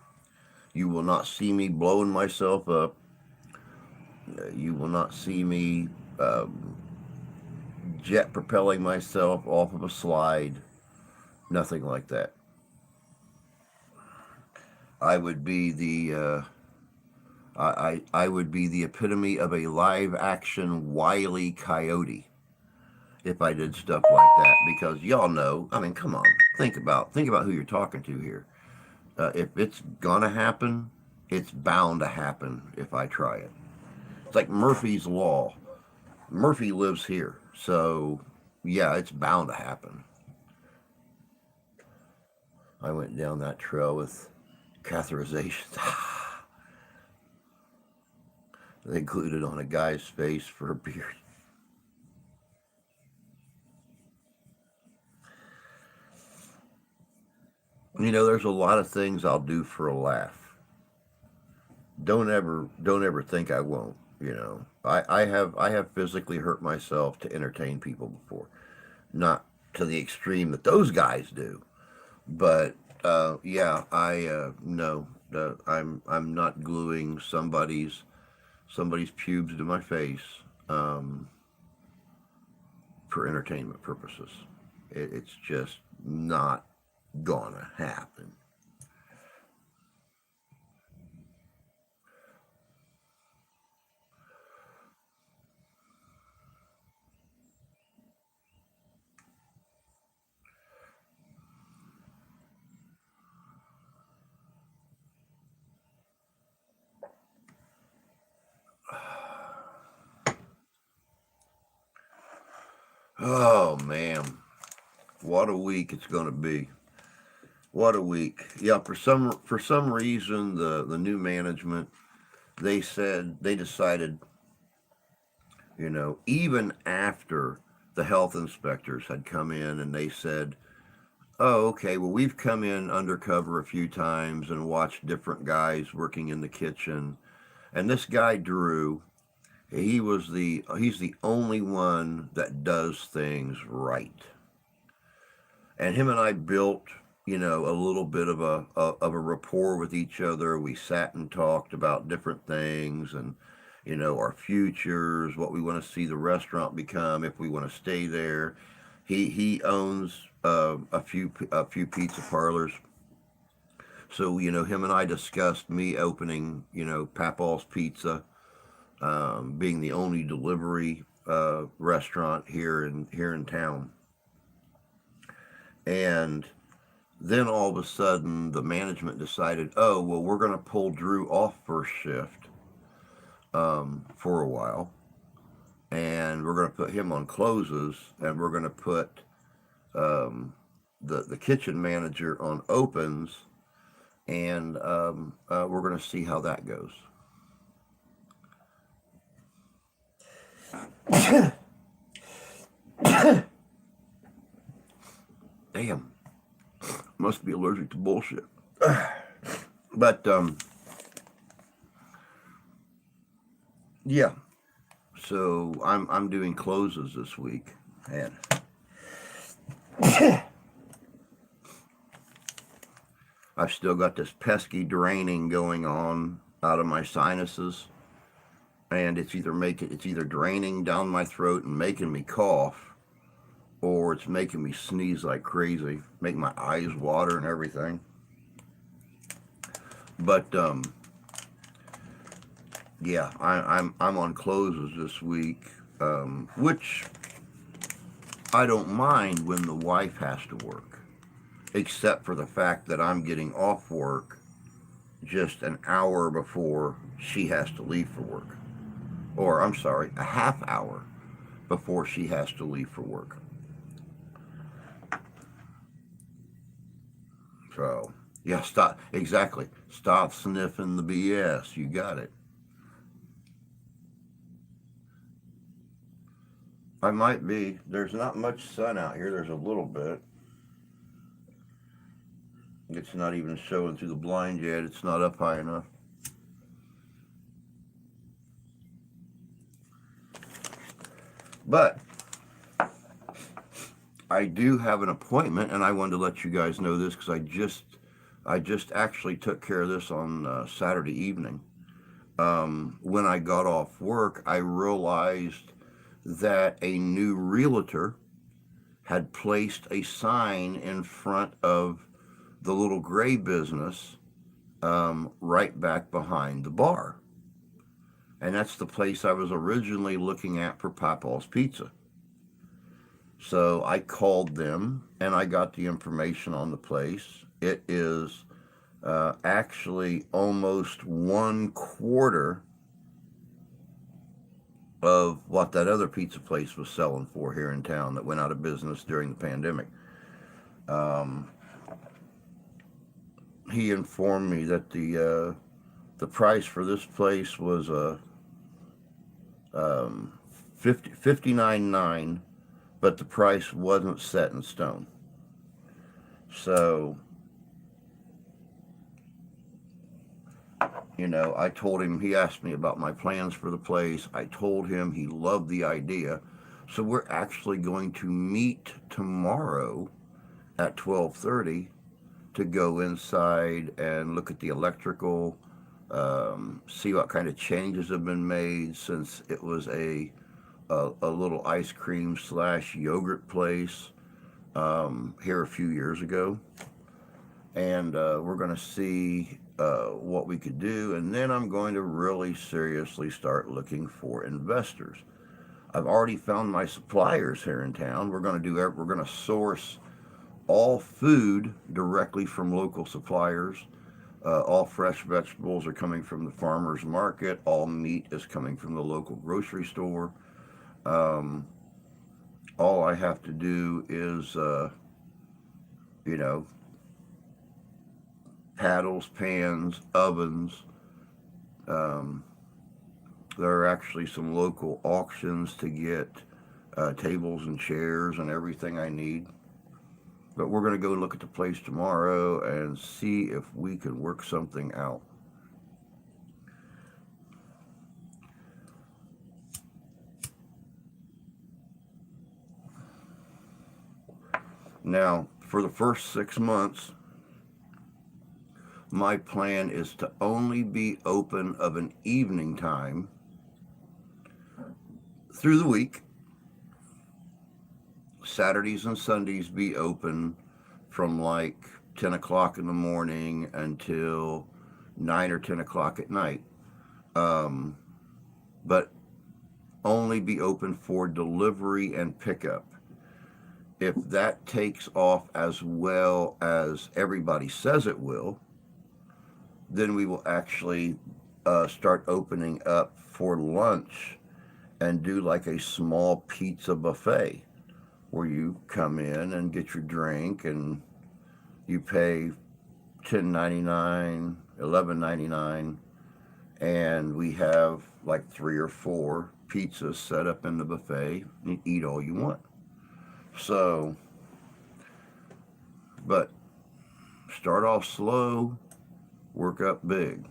You will not see me blowing myself up. You will not see me jet propelling myself off of a slide. Nothing like that. I would be the I would be the epitome of a live action Wile E. Coyote if I did stuff like that, because y'all know, I mean, come on, think about who you're talking to here. If it's gonna happen, it's bound to happen if I try it. It's like Murphy's Law. Murphy lives here, so yeah, it's bound to happen. I went down that trail with catheterizations. They glued it on a guy's face for a beard. You know, there's a lot of things I'll do for a laugh. Don't ever think I won't. You know, I have physically hurt myself to entertain people before, not to the extreme that those guys do, but yeah, I no, I'm not gluing somebody's pubes to my face um, for entertainment purposes. It's just not gonna happen. Oh man, what a week it's gonna be. What a week. Yeah, for some reason the new management, they said they decided, you know, even after the health inspectors had come in and they said, "Oh, okay, well we've come in undercover a few times and watched different guys working in the kitchen, and this guy Drew, he's the only one that does things right." And him and I built, you know, a little bit of a rapport with each other. We sat and talked about different things, and you know, our futures, what we want to see the restaurant become if we want to stay there. He owns a few pizza parlors, so you know, him and I discussed me opening, you know, Papal's Pizza, being the only delivery restaurant here in town. And then all of a sudden, the management decided, oh, well, we're going to pull Drew off first shift for a while, and we're going to put him on closes, and we're going to put the kitchen manager on opens, and we're going to see how that goes. Damn, must be allergic to bullshit. But yeah, so I'm doing closes this week, and I've still got this pesky draining going on out of my sinuses, and it's either draining down my throat and making me cough, or it's making me sneeze like crazy, make my eyes water and everything. But yeah, I'm on closes this week, which I don't mind when the wife has to work, except for the fact that I'm getting off work just an hour before she has to leave for work, or I'm sorry, a half hour before she has to leave for work. So yeah, stop, exactly. Stop sniffing the BS. You got it. I might be. There's not much sun out here. There's a little bit. It's not even showing through the blind yet. It's not up high enough. But I do have an appointment, and I wanted to let you guys know this because I just actually took care of this on Saturday evening. When I got off work, I realized that a new realtor had placed a sign in front of the little gray business right back behind the bar. And that's the place I was originally looking at for Papal's Pizza. So I called them and I got the information on the place. It is actually almost 1/4 of what that other pizza place was selling for here in town that went out of business during the pandemic. Um, he informed me that the price for this place was um, 59.9, but the price wasn't set in stone. So, you know, I told him, he asked me about my plans for the place. I told him he loved the idea. So we're actually going to meet tomorrow at 12:30 to go inside and look at the electrical, see what kind of changes have been made since it was a little ice cream slash yogurt place here a few years ago. And we're going to see what we could do. And then I'm going to really seriously start looking for investors. I've already found my suppliers here in town. We're going to source all food directly from local suppliers. All fresh vegetables are coming from the farmer's market. All meat is coming from the local grocery store. Um, all I have to do is, you know, paddles, pans, ovens. Um, there are actually some local auctions to get tables and chairs and everything I need. But we're going to go look at the place tomorrow and see if we can work something out. Now, for the first 6 months, my plan is to only be open of an evening time through the week. Saturdays and Sundays be open from like 10 o'clock in the morning until 9 or 10 o'clock at night. Um, but only be open for delivery and pickup. If that takes off as well as everybody says it will, then we will actually start opening up for lunch and do like a small pizza buffet where you come in and get your drink and you pay $10.99, $11.99, and we have like 3 or 4 pizzas set up in the buffet and eat all you want. So, but start off slow, work up big.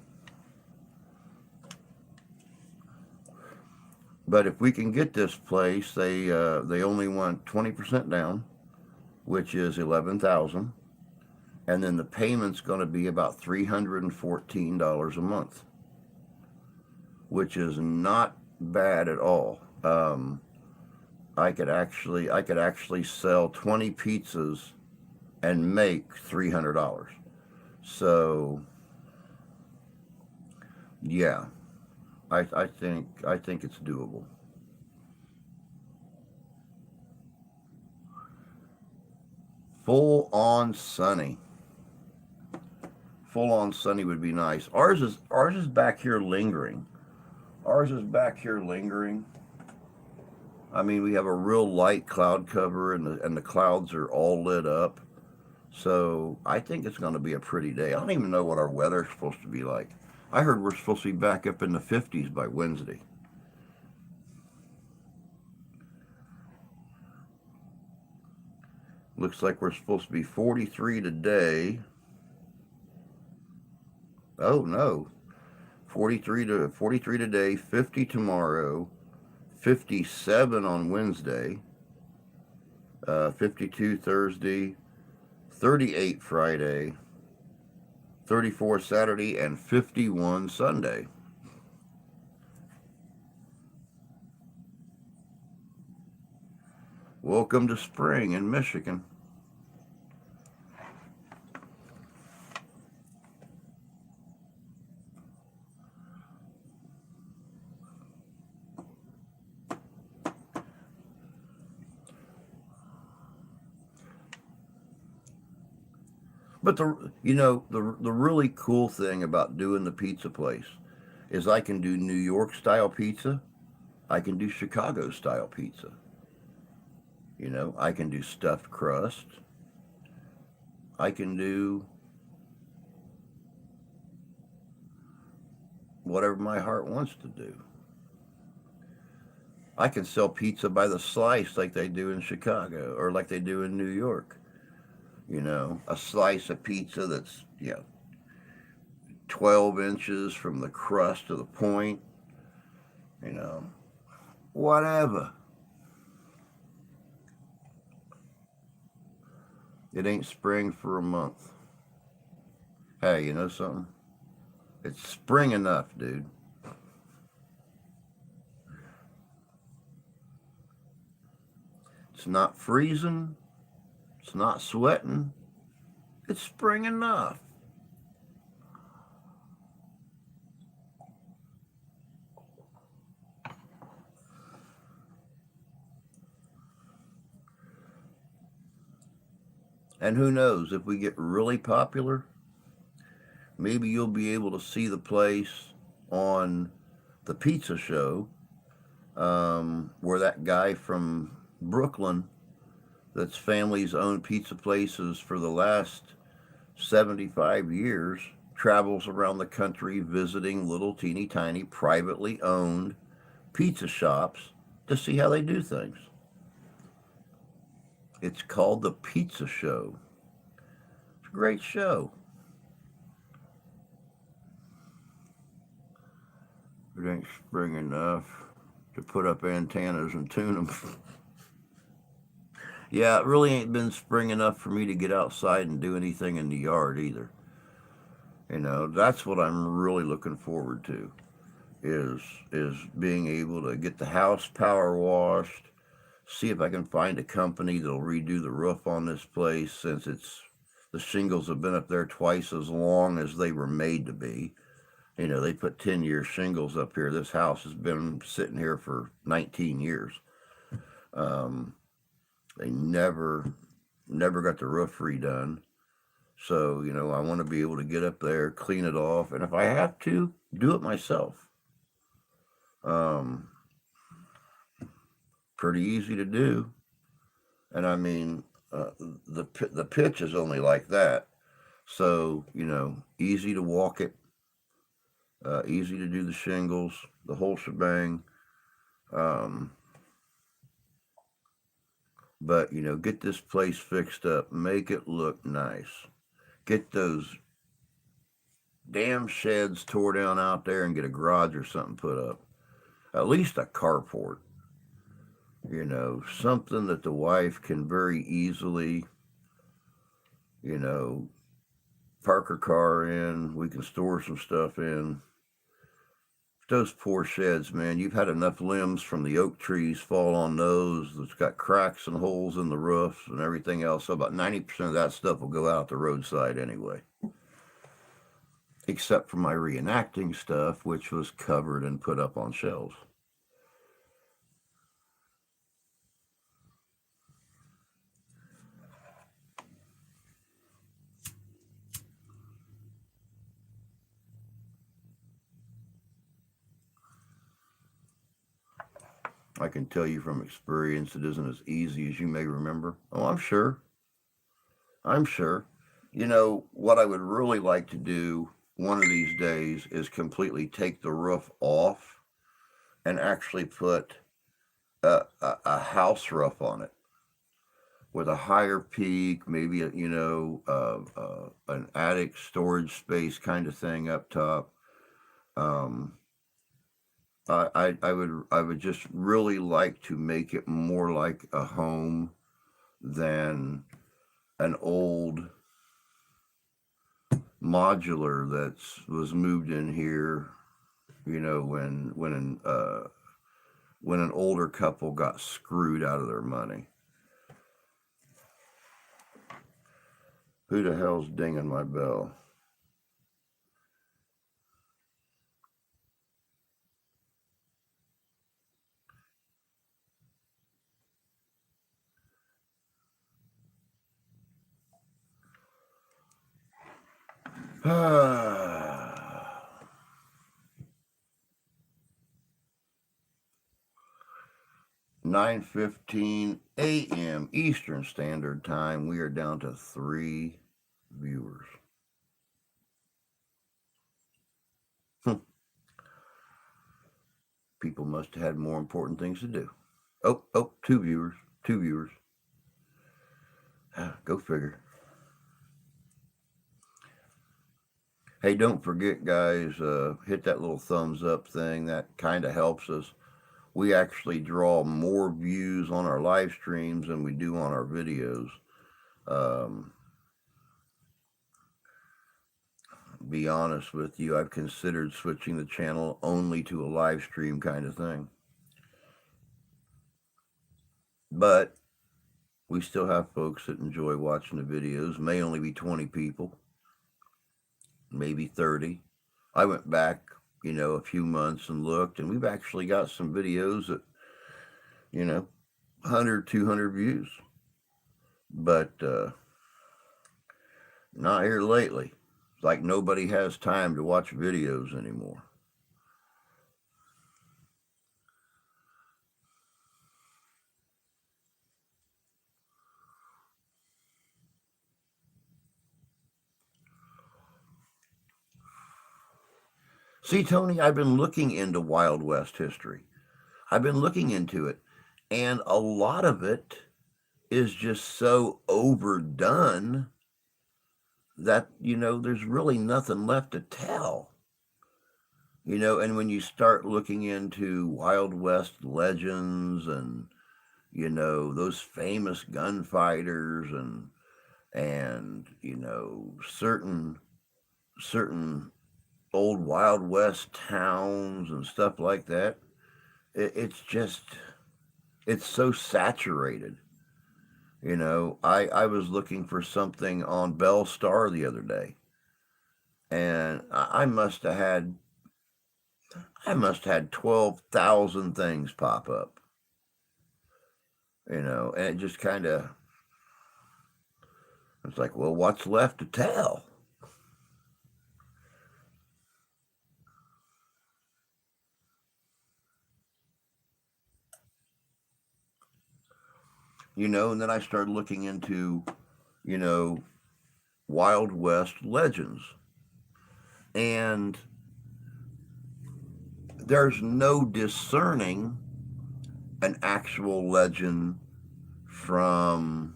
But if we can get this place, they only want 20% down, which is 11,000, and then the payment's going to be about $314 a month, which is not bad at all. I could actually sell 20 pizzas and make $300. So yeah, I think it's doable. Full on sunny. Full on sunny would be nice. Ours is back here lingering. Ours is back here lingering. I mean, we have a real light cloud cover, and the clouds are all lit up. So I think it's going to be a pretty day. I don't even know what our weather's supposed to be like. I heard we're supposed to be back up in the 50s by Wednesday. Looks like we're supposed to be 43 today. Oh no, 43 today, 50 tomorrow, 57 on Wednesday, 52 Thursday, 38 Friday, 34 Saturday, and 51 Sunday. Welcome to spring in Michigan. But the really cool thing about doing the pizza place is I can do New York style pizza. I can do Chicago style pizza. I can do stuffed crust. I can do whatever my heart wants to do. I can sell pizza by the slice like they do in Chicago or like they do in New York. A slice of pizza that's 12 inches from the crust to the point, you know, whatever. It ain't spring for a month. Hey, you know something? It's spring enough, dude. It's not freezing. It's not sweating. It's spring enough. And who knows, if we get really popular, maybe you'll be able to see the place on the pizza show, where that guy from Brooklyn that's family's owned pizza places for the last 75 years travels around the country visiting little teeny tiny privately owned pizza shops to see how they do things. It's called the Pizza Show. It's a great show. It ain't spring enough to put up antennas and tune them. Yeah, it really ain't been spring enough for me to get outside and do anything in the yard either. That's what I'm really looking forward to is being able to get the house power washed, see if I can find a company that'll redo the roof on this place since the shingles have been up there twice as long as they were made to be. They put 10-year shingles up here. This house has been sitting here for 19 years. They never got the roof redone. So, I want to be able to get up there, clean it off, and if I have to, do it myself. Um, Pretty easy to do. And I mean, the pitch is only like that. So, easy to walk it, easy to do the shingles, the whole shebang. Um, but, get this place fixed up, make it look nice. Get those damn sheds tore down out there and get a garage or something put up. At least a carport. Something that the wife can very easily, you know, park her car in. We can store some stuff in. Those poor sheds, man, you've had enough limbs from the oak trees fall on those. It's got cracks and holes in the roofs and everything else. So about 90% of that stuff will go out the roadside anyway. Except for my reenacting stuff, which was covered and put up on shelves. I can tell you from experience it isn't as easy as you may remember. Oh, I'm sure. I'm sure. What I would really like to do one of these days is completely take the roof off and actually put a house roof on it with a higher peak, maybe an attic storage space kind of thing up top. Um, I would just really like to make it more like a home than an old modular that was moved in here. When an older couple got screwed out of their money. Who the hell's dinging my bell? $9:15 a.m. Eastern Standard Time. We are down to 3 viewers. People must have had more important things to do. Oh, 2 viewers. 2 viewers. Go figure. Hey, don't forget, guys, hit that little thumbs up thing. That kind of helps us. We actually draw more views on our live streams than we do on our videos. Be honest with you, I've considered switching the channel only to a live stream kind of thing. But we still have folks that enjoy watching the videos. May only be 20 people, maybe 30. I went back, a few months and looked, and we've actually got some videos that, 100, 200 views. But not here lately. It's like nobody has time to watch videos anymore. See, Tony, I've been looking into Wild West history. I've been looking into it, and a lot of it is just so overdone that, there's really nothing left to tell. And when you start looking into Wild West legends and, those famous gunfighters and certain old Wild West towns and stuff like that, it's so saturated. I was looking for something on Bell Star the other day, and I must have had 12,000 things pop up. And it just kind of, it's like, well, what's left to tell? And then I started looking into, Wild West legends. And there's no discerning an actual legend from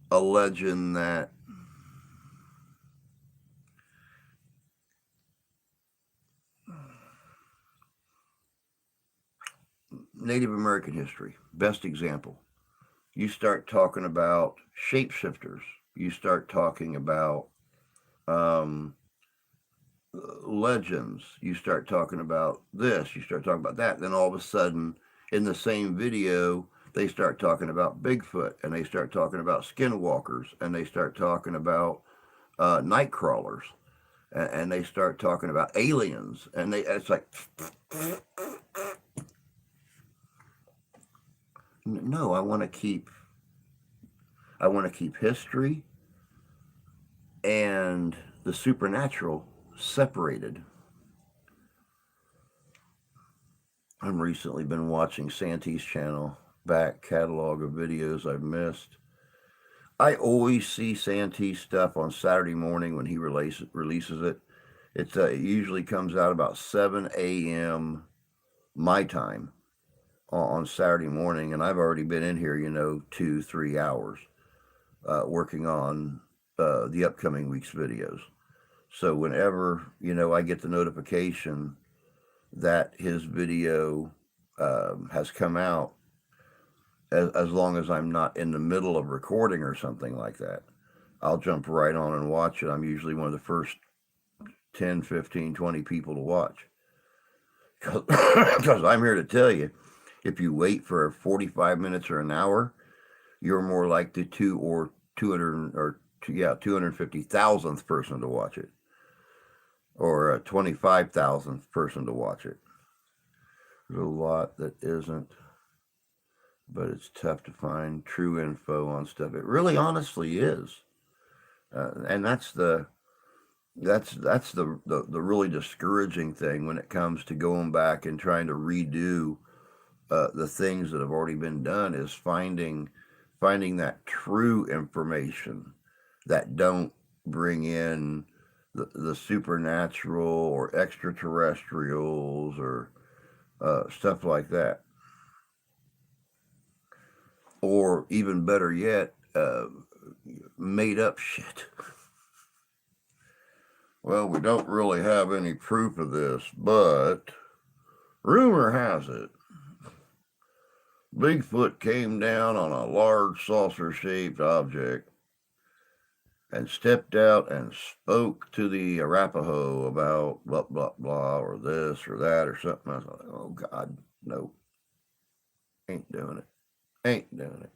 a legend that Native American history, best example. You start talking about shapeshifters. You start talking about legends. You start talking about this. You start talking about that. Then all of a sudden, in the same video, they start talking about Bigfoot, and they start talking about skinwalkers, and they start talking about night crawlers, and they start talking about aliens, and it's like, no, I want to keep history and the supernatural separated. I've recently been watching Santee's channel, back catalog of videos I've missed. I always see Santee's stuff on Saturday morning when he releases it. It usually comes out about 7 a.m. my time on Saturday morning, and I've already been in here, 2-3 hours working on the upcoming week's videos. So whenever, I get the notification that his video has come out, as long as I'm not in the middle of recording or something like that, I'll jump right on and watch it. I'm usually one of the first 10, 15, 20 people to watch. Because I'm here to tell you, if you wait for 45 minutes or an hour, you're more like the 250,000th person to watch it, or a 25,000th person to watch it. There's a lot that isn't, but it's tough to find true info on stuff. It really honestly is. And that's the that's the really discouraging thing when it comes to going back and trying to redo the things that have already been done, is finding that true information that don't bring in the supernatural or extraterrestrials or stuff like that, or even better yet, made up shit. Well, we don't really have any proof of this, but rumor has it Bigfoot came down on a large saucer-shaped object and stepped out and spoke to the Arapaho about blah, blah, blah, or this or that or something. I thought, oh, God, no. Ain't doing it. Ain't doing it.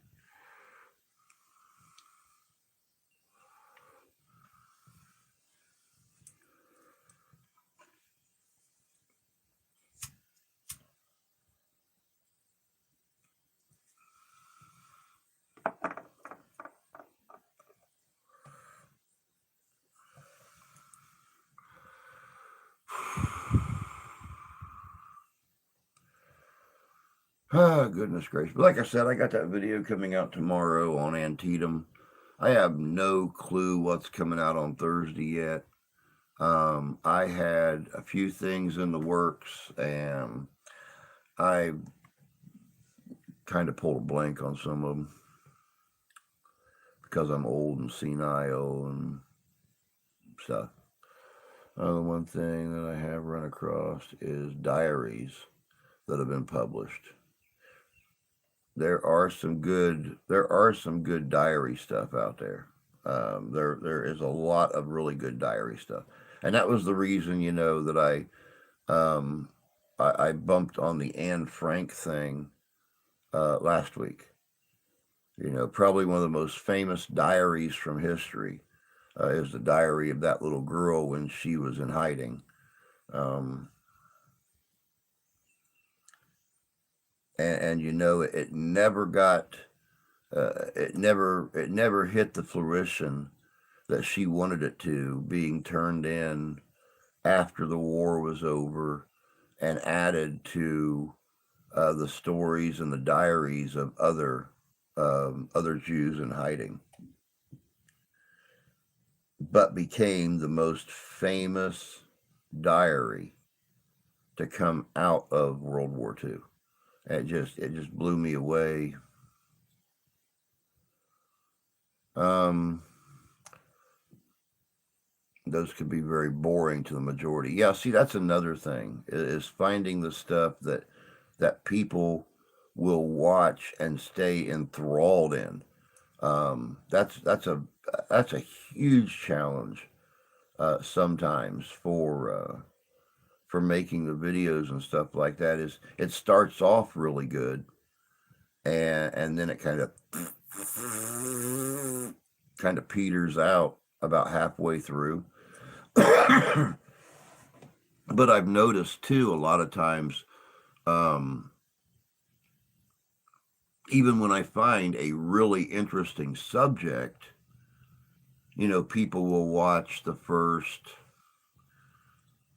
Ah, goodness gracious. But like I said, I got that video coming out tomorrow on Antietam. I have no clue what's coming out on Thursday yet. I had a few things in the works, and I kind of pulled a blank on some of them because I'm old and senile and stuff. One thing that I have run across is diaries that have been published. There are some good diary stuff out there. There is a lot of really good diary stuff, and that was the reason, that I bumped on the Anne Frank thing last week. Probably one of the most famous diaries from history is the diary of that little girl when she was in hiding. Um, and it never got it never hit the fruition that she wanted it to, being turned in after the war was over and added to the stories and the diaries of other Jews in hiding, but became the most famous diary to come out of World War II. It just blew me away. Those could be very boring to the majority. Yeah, see, that's another thing, is finding the stuff that people will watch and stay enthralled in. That's a huge challenge sometimes for making the videos and stuff like that. Is it starts off really good, and then it kind of peters out about halfway through. But I've noticed too, a lot of times, um, even when I find a really interesting subject, people will watch the first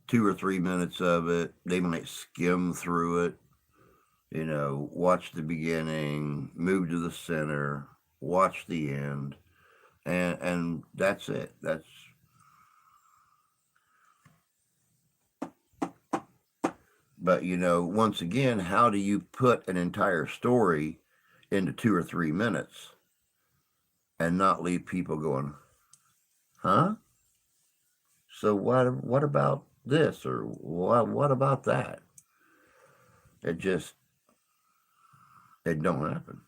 2 or 3 minutes of it. They might skim through it, watch the beginning, move to the center, watch the end, and that's it. But once again, how do you put an entire story into 2 or 3 minutes and not leave people going, huh? So what about this, or what about that? It don't happen.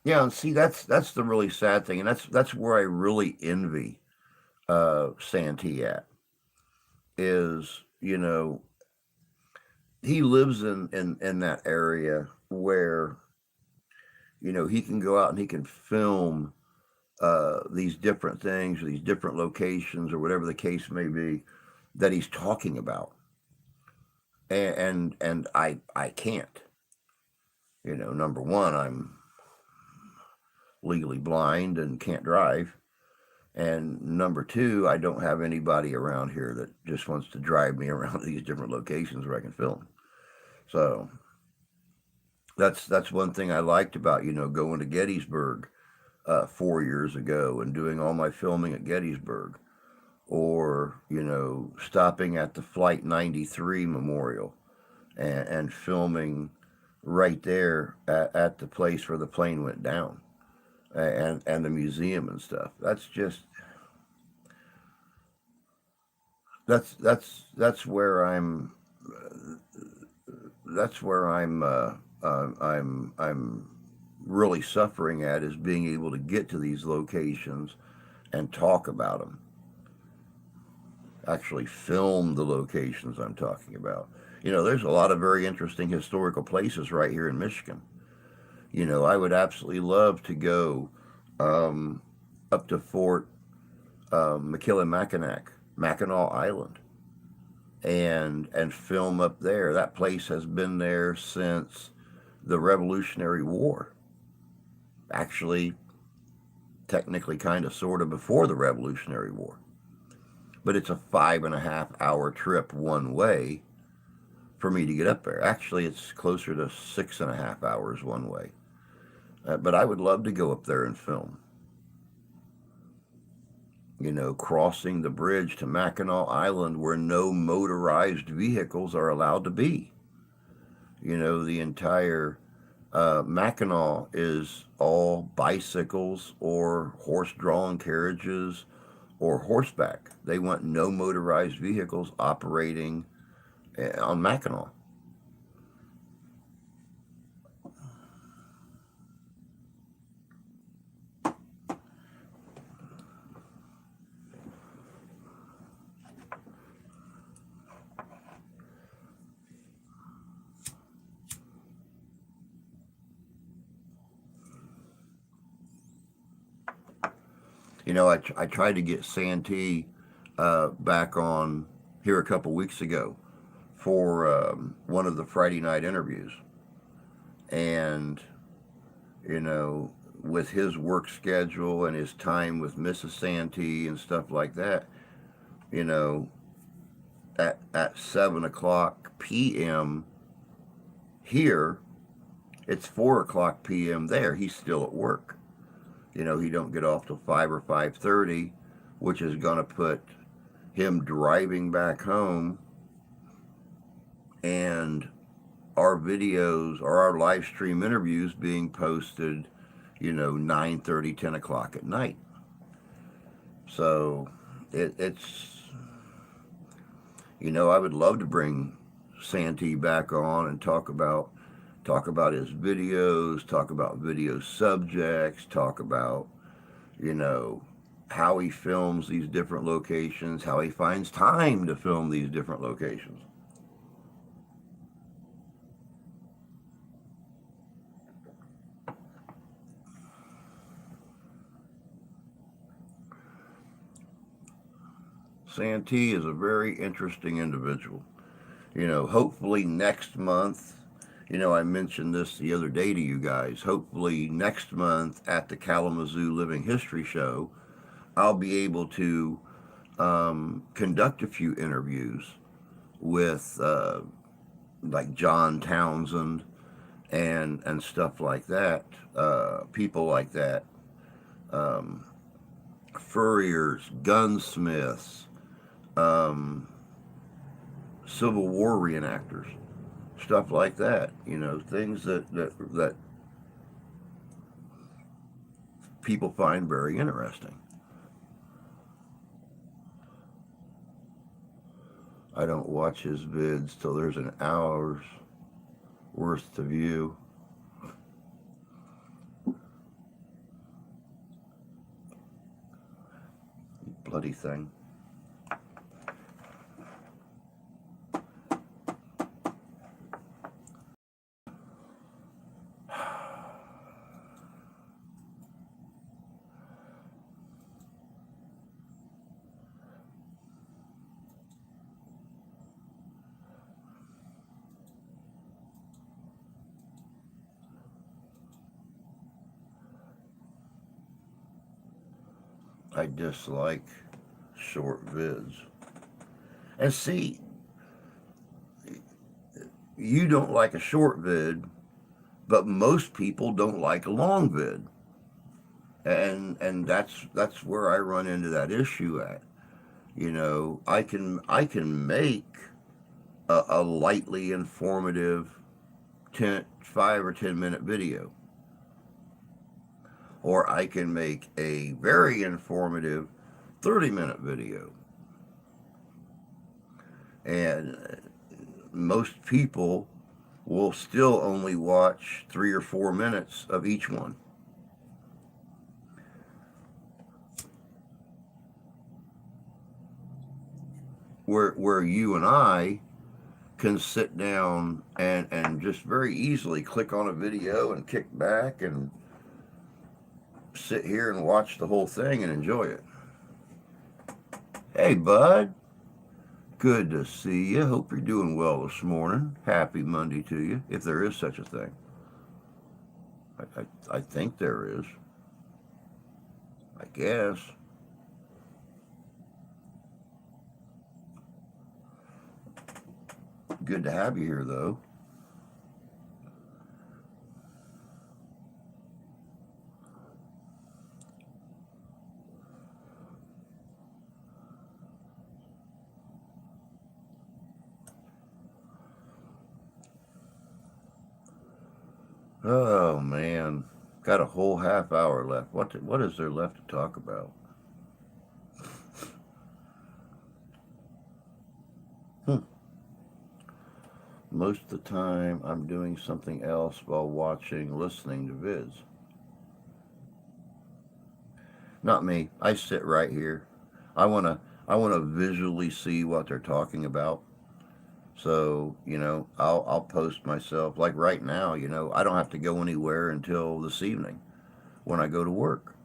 Yeah, and see, that's the really sad thing, and that's where I really envy Santee at is, he lives in that area where, he can go out and he can film these different things, these different locations, or whatever the case may be that he's talking about. And I can't. Number one, I'm legally blind and can't drive. And number two, I don't have anybody around here that just wants to drive me around these different locations where I can film. So that's one thing I liked about, going to Gettysburg 4 years ago and doing all my filming at Gettysburg, or, stopping at the Flight 93 Memorial and filming right there at the place where the plane went down, and the museum and stuff. That's where I'm really suffering at, is being able to get to these locations and talk about them. Actually film the locations I'm talking about. There's a lot of very interesting historical places right here in Michigan. I would absolutely love to go up to Fort Mackinac, Mackinac Island, and film up there. That place has been there since the Revolutionary War. Actually, technically, kind of, sort of before the Revolutionary War. But it's a 5.5 hour trip one way for me to get up there. Actually, it's closer to 6.5 hours one way. But I would love to go up there and film. Crossing the bridge to Mackinac Island, where no motorized vehicles are allowed to be. The entire Mackinac is all bicycles or horse-drawn carriages or horseback. They want no motorized vehicles operating on Mackinac. I tried to get Santee back on here a couple weeks ago for one of the Friday night interviews. And, with his work schedule and his time with Mrs. Santee and stuff like that, at 7 o'clock p.m. here, it's 4 o'clock p.m. there. He's still at work. He don't get off till 5 or 5:30, which is going to put him driving back home, and our videos or our live stream interviews being posted, 9:30, 10 o'clock at night. So it's, I would love to bring Santee back on and talk about his videos, talk about video subjects, talk about, how he films these different locations, how he finds time to film these different locations. Santee is a very interesting individual. Hopefully next month, I mentioned this the other day to you guys. Hopefully next month at the Kalamazoo Living History Show, I'll be able to conduct a few interviews with like John Townsend and stuff like that, people like that, furriers, gunsmiths, Civil War reenactors, stuff like that. Things that people find very interesting. I don't watch his vids till there's an hour's worth to view. putty thing. I dislike short vids. And see, you don't like a short vid, but most people don't like a long vid. And that's where I run into that issue at. You know, I can make a lightly informative 5 or 10 minute video, or I can make a very informative 30-minute video. And most people will still only watch 3 or 4 minutes of each one. Where you and I can sit down and just very easily click on a video and kick back and sit here and watch the whole thing and enjoy it. Hey, bud. Good to see you. Hope you're doing well this morning. Happy Monday to you, if there is such a thing. I think there is. I guess. Good to have you here, though. Oh man, got a whole half hour left. What is there left to talk about? Hmm. Most of the time, I'm doing something else while listening to vids. Not me. I sit right here. I wanna visually see what they're talking about. So, I'll post myself like right now, I don't have to go anywhere until this evening when I go to work.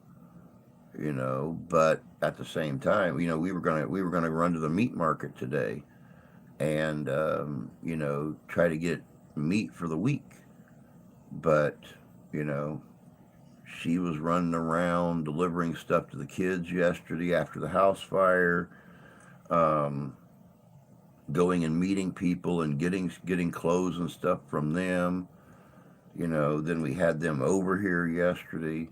But at the same time, we were gonna run to the meat market today and try to get meat for the week. But, you know, she was running around delivering stuff to the kids yesterday after the house fire. Um, Going and meeting people and getting clothes and stuff from them. Then we had them over here yesterday,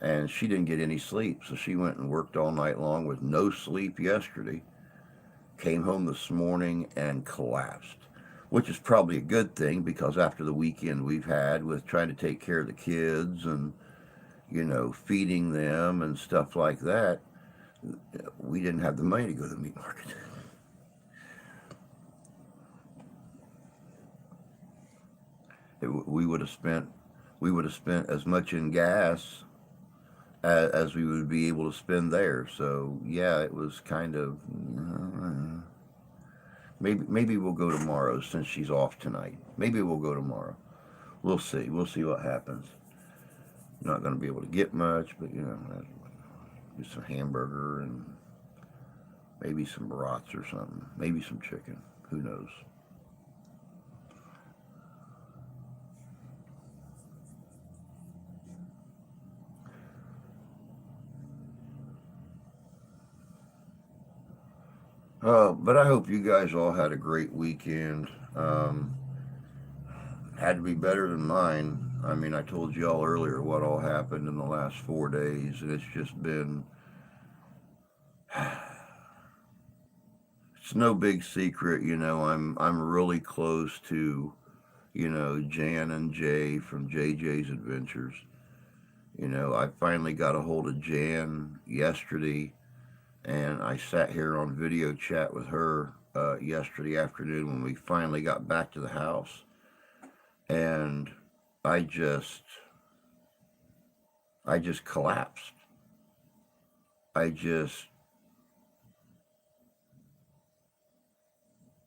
and she didn't get any sleep, so she went and worked all night long with no sleep yesterday. Came home this morning and collapsed, which is probably a good thing because after the weekend we've had with trying to take care of the kids and feeding them and stuff like that, we didn't have the money to go to the meat market. We would have spent as much in gas as we would be able to spend there. So yeah, it was kind of maybe we'll go tomorrow since she's off tonight. Maybe we'll go tomorrow. We'll see. We'll see what happens. Not going to be able to get much, but do some hamburger and maybe some brats or something. Maybe some chicken. Who knows? But I hope you guys all had a great weekend. Had to be better than mine. I mean, I told you all earlier what all happened in the last 4 days, and it's just been. It's no big secret, I'm really close to, Jan and Jay from JJ's Adventures. I finally got a hold of Jan yesterday, and I sat here on video chat with her yesterday afternoon when we finally got back to the house, and I just collapsed. I just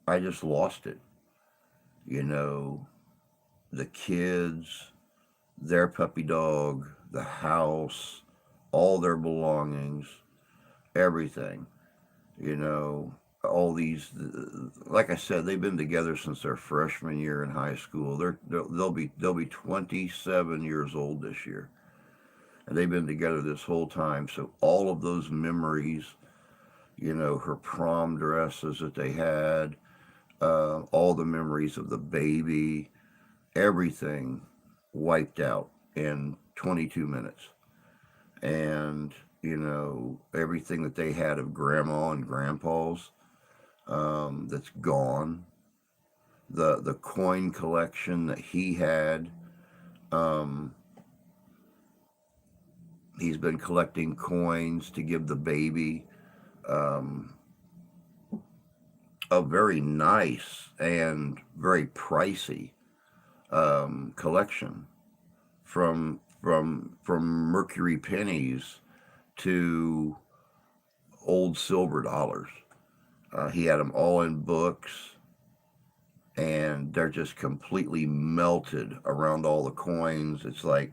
I just lost it. You know, the kids, their puppy dog, the house, all their belongings, everything. You know, all these, like I said, they've been together since their freshman year in high school. They'll be 27 years old this year, and they've been together this whole time. So all of those memories, you know, her prom dresses that they had, all the memories of the baby, everything wiped out in 22 minutes. And, you know, everything that they had of grandma and grandpa's, that's gone. The coin collection that he had, um, he's been collecting coins to give the baby, um, a very nice and very pricey, collection, from Mercury pennies to old silver dollars. He had them all in books, and they're just completely melted around all the coins. It's like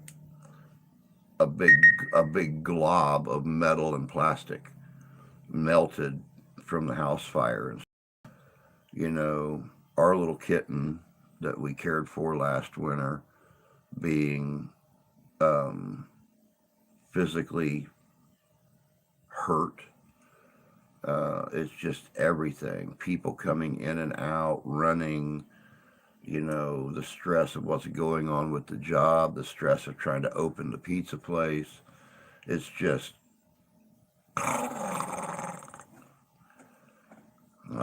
a big a big glob of metal and plastic melted from the house fire. And you know, our little kitten that we cared for last winter being, um, physically hurt. It's just everything. People coming in and out, running, you know, the stress of what's going on with the job, the stress of trying to open the pizza place. It's just, I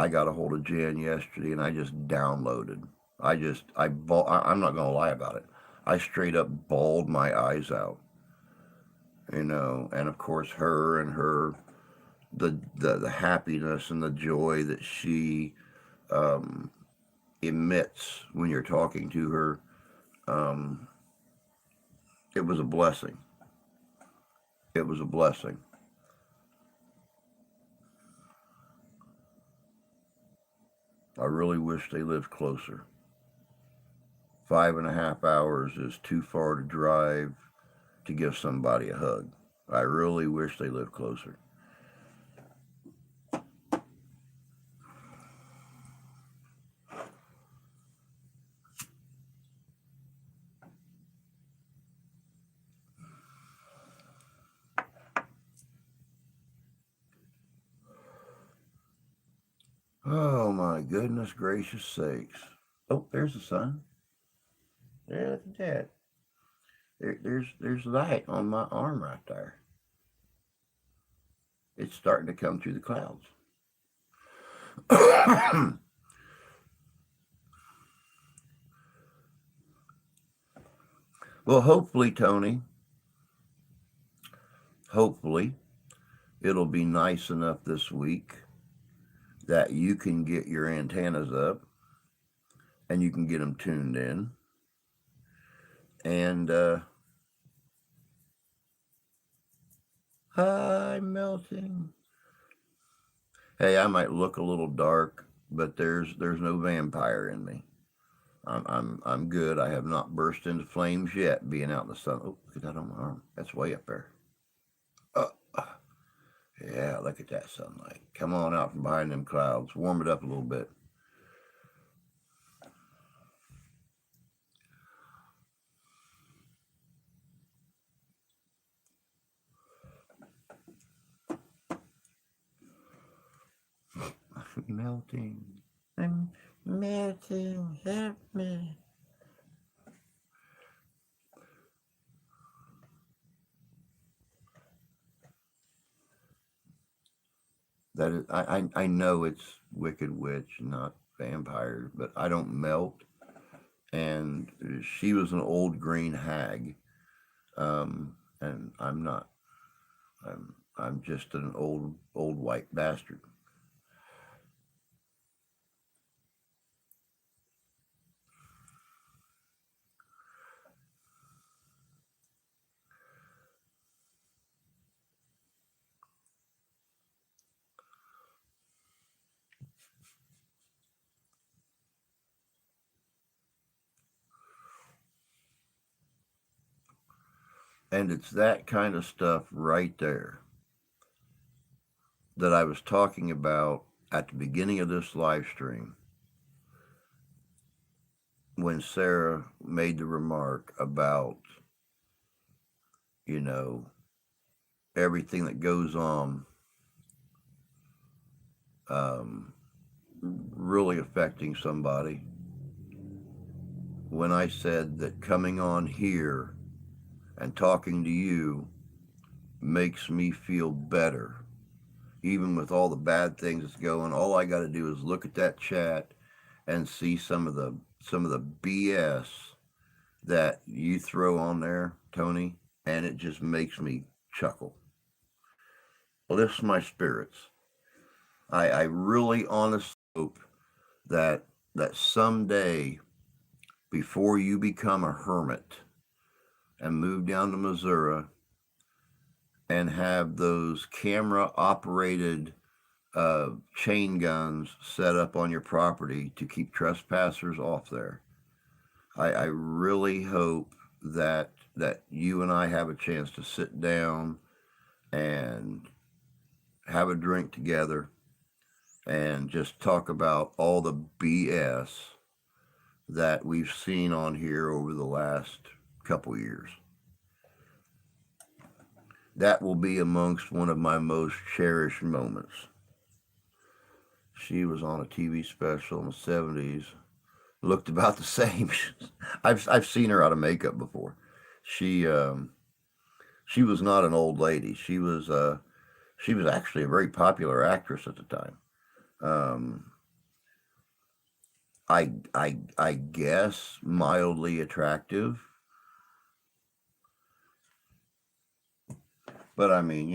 got a hold of Jan yesterday and I just downloaded. I'm not going to lie about it. I straight up bawled my eyes out, you know, and of course her and her, the happiness and the joy that she, um, emits when you're talking to her. Um, it was a blessing. It was a blessing. I really wish they lived closer. 5.5 hours is too far to drive to give somebody a hug. I really wish they lived closer. Oh my goodness gracious sakes. Oh, there's the sun. Yeah, look at that. There's light on my arm right there. It's starting to come through the clouds. Well, hopefully, Tony, hopefully it'll be nice enough this week that you can get your antennas up and you can get them tuned in. And, I'm melting. Hey, I might look a little dark, but there's no vampire in me. I'm good. I have not burst into flames yet, being out in the sun. Oh, look at that on my arm. That's way up there. Uh, yeah, look at that sunlight. Come on out from behind them clouds. Warm it up a little bit. Melting. I'm melting. Help me. That is, I know it's Wicked Witch, not vampires, but I don't melt. And she was an old green hag, and I'm not. I'm just an old white bastard. And it's that kind of stuff right there that I was talking about at the beginning of this live stream when Sarah made the remark about, you know, everything that goes on um, really affecting somebody. When I said that coming on here and talking to you makes me feel better, even with all the bad things that's going, all I got to do is look at that chat and see some of the BS that you throw on there, Tony, and it just makes me chuckle. Lifts my spirits. I really honestly hope that someday, before you become a hermit and move down to Missouri and have those camera operated chain guns set up on your property to keep trespassers off there, I really hope that you and I have a chance to sit down and have a drink together and just talk about all the BS that we've seen on here over the last couple years. That will be amongst one of my most cherished moments. She was on a TV special in the 70s, looked about the same. I've seen her out of makeup before. She she was not an old lady. She was actually a very popular actress at the time. Um, I guess mildly attractive, but I mean,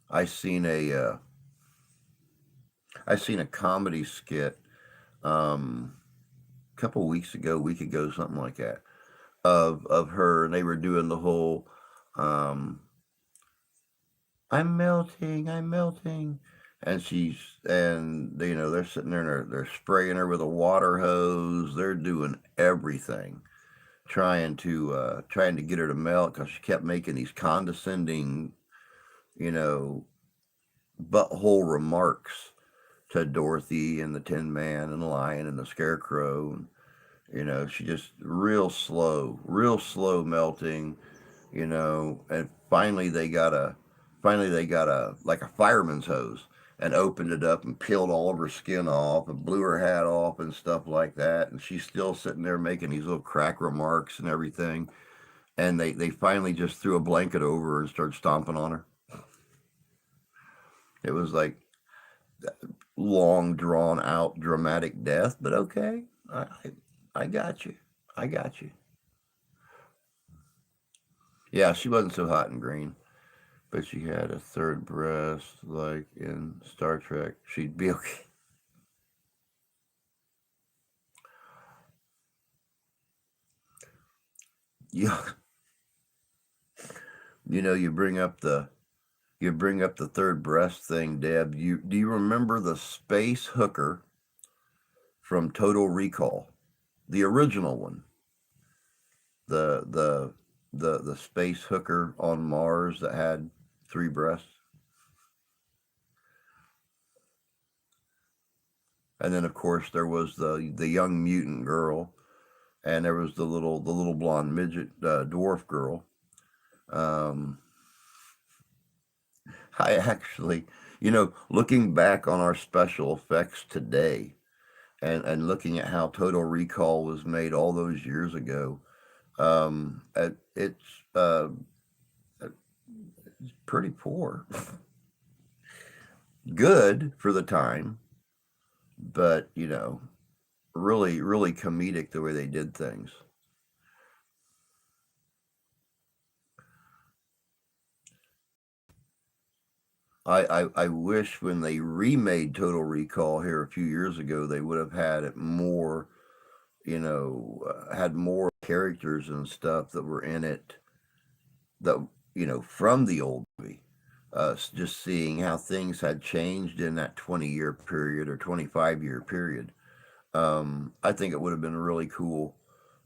I seen a I seen a comedy skit a couple weeks ago, week ago, something like that, of her, and they were doing the whole um, I'm melting," and they're sitting there and they're spraying her with a water hose. They're doing everything trying to get her to melt because she kept making these condescending, you know, butthole remarks to Dorothy and the Tin Man and the Lion and the Scarecrow. And, she just real slow melting, and finally they got a like a fireman's hose and opened it up and peeled all of her skin off and blew her hat off and stuff like that. And she's still sitting there making these little crack remarks and everything. And they finally just threw a blanket over her and started stomping on her. It was like long drawn out dramatic death, but okay. I got you. I got you. Yeah, she wasn't so hot and green, but she had a third breast like in Star Trek. She'd be okay. You, you bring up the third breast thing, Deb. Do you remember the space hooker from Total Recall, the original one, the the the space hooker on Mars that had three breasts, and then of course there was the young mutant girl, and there was the little blonde midget dwarf girl. Um, I actually, looking back on our special effects today, and looking at how Total Recall was made all those years ago, it's pretty poor. Good for the time, but really, really comedic the way they did things. I wish when they remade Total Recall here a few years ago, they would have had it more, had more characters and stuff that were in it the from the old movie, just seeing how things had changed in that 20-year period or 25-year period. I think it would have been really cool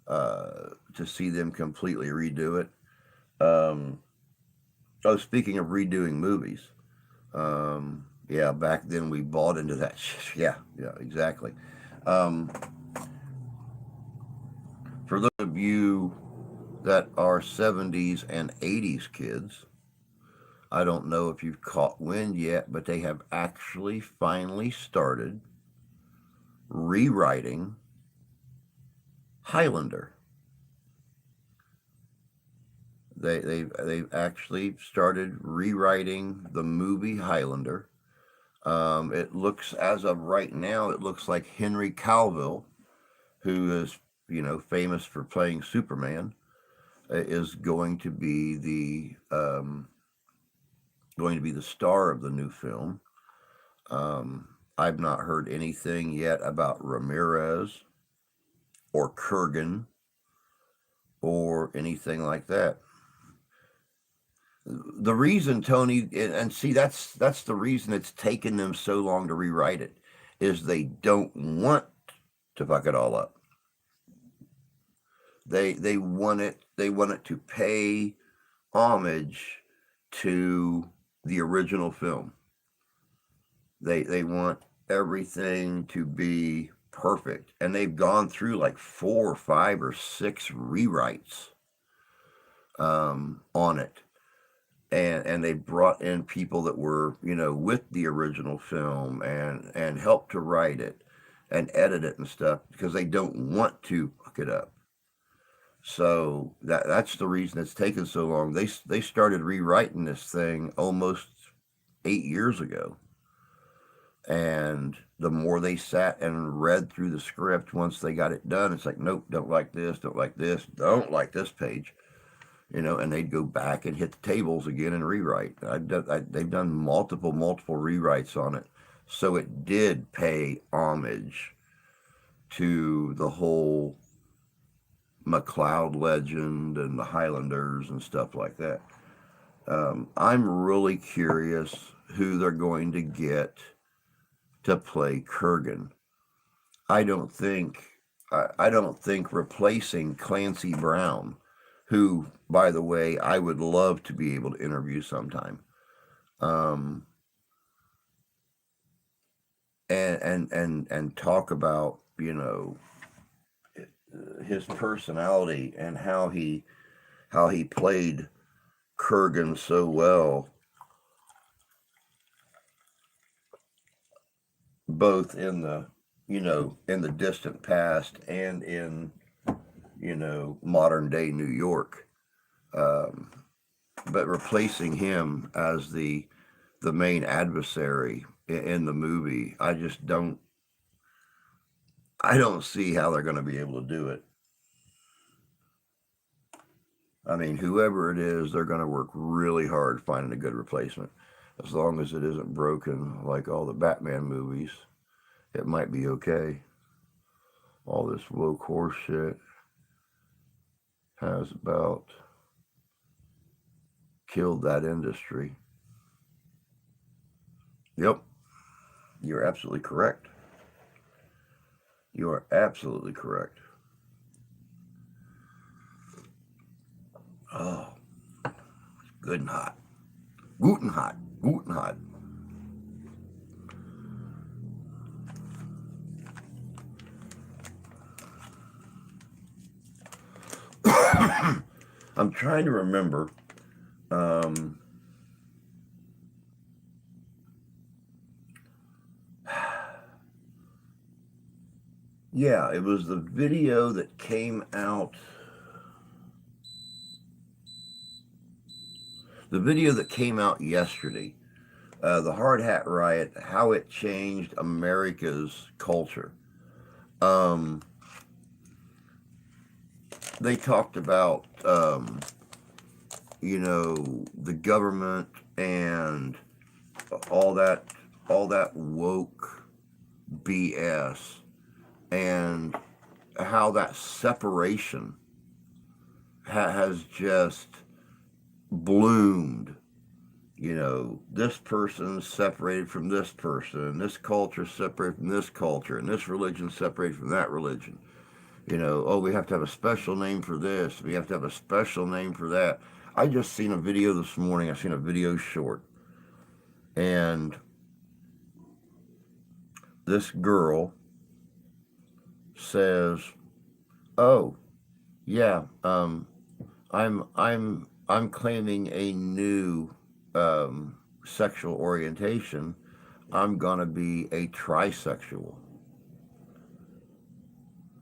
to see them completely redo it. Um, oh, speaking of redoing movies, yeah, back then we bought into that. Yeah, yeah, exactly. Um, for those of you that are 70s and 80s kids, I don't know if you've caught wind yet, but they have actually finally started rewriting Highlander. They've actually started rewriting the movie Highlander. It looks, as of right now, it looks like Henry Cavill, who is famous for playing Superman, is going to be the star of the new film. I've not heard anything yet about Ramirez or Kurgan or anything like that. The reason, Tony, and see, that's the reason it's taken them so long to rewrite it, is they don't want to fuck it all up. They want it to pay homage to the original film. They want everything to be perfect, and they've gone through like 4 or 5 or 6 rewrites on it, and they brought in people that were with the original film and helped to write it and edit it and stuff because they don't want to fuck it up. So that's the reason it's taken so long. They started rewriting this thing almost 8 years ago, and the more they sat and read through the script, once they got it done, it's like, nope, don't like this, don't like this, don't like this page, and they'd go back and hit the tables again and rewrite. They've done multiple rewrites on it, so it did pay homage to the whole MacLeod legend and the Highlanders and stuff like that. I'm really curious who they're going to get to play Kurgan. I don't think replacing Clancy Brown, who, by the way, I would love to be able to interview sometime, um, and talk about his personality and how he played Kurgan so well, both in the in the distant past and in modern day New York. Um, but replacing him as the main adversary in the movie, I don't see how they're going to be able to do it. I mean, whoever it is, they're going to work really hard finding a good replacement. As long as it isn't broken like all the Batman movies, it might be okay. All this woke horse shit has about killed that industry. Yep, you're absolutely correct. You are absolutely correct. Oh, good and hot. Guten hot. Guten hot. I'm trying to remember. Um, yeah, it was the video that came out. The video that came out yesterday, the Hard Hat Riot, how it changed America's culture. Um, they talked about, the government and all that, woke BS, and how that separation has just bloomed. This person's separated from this person, this culture separated from this culture, and this religion separated from that religion. Oh, we have to have a special name for this, we have to have a special name for that. I just seen a video this morning, I seen a video short, and this girl says, "Oh, yeah, I'm claiming a new sexual orientation. I'm gonna be a trisexual.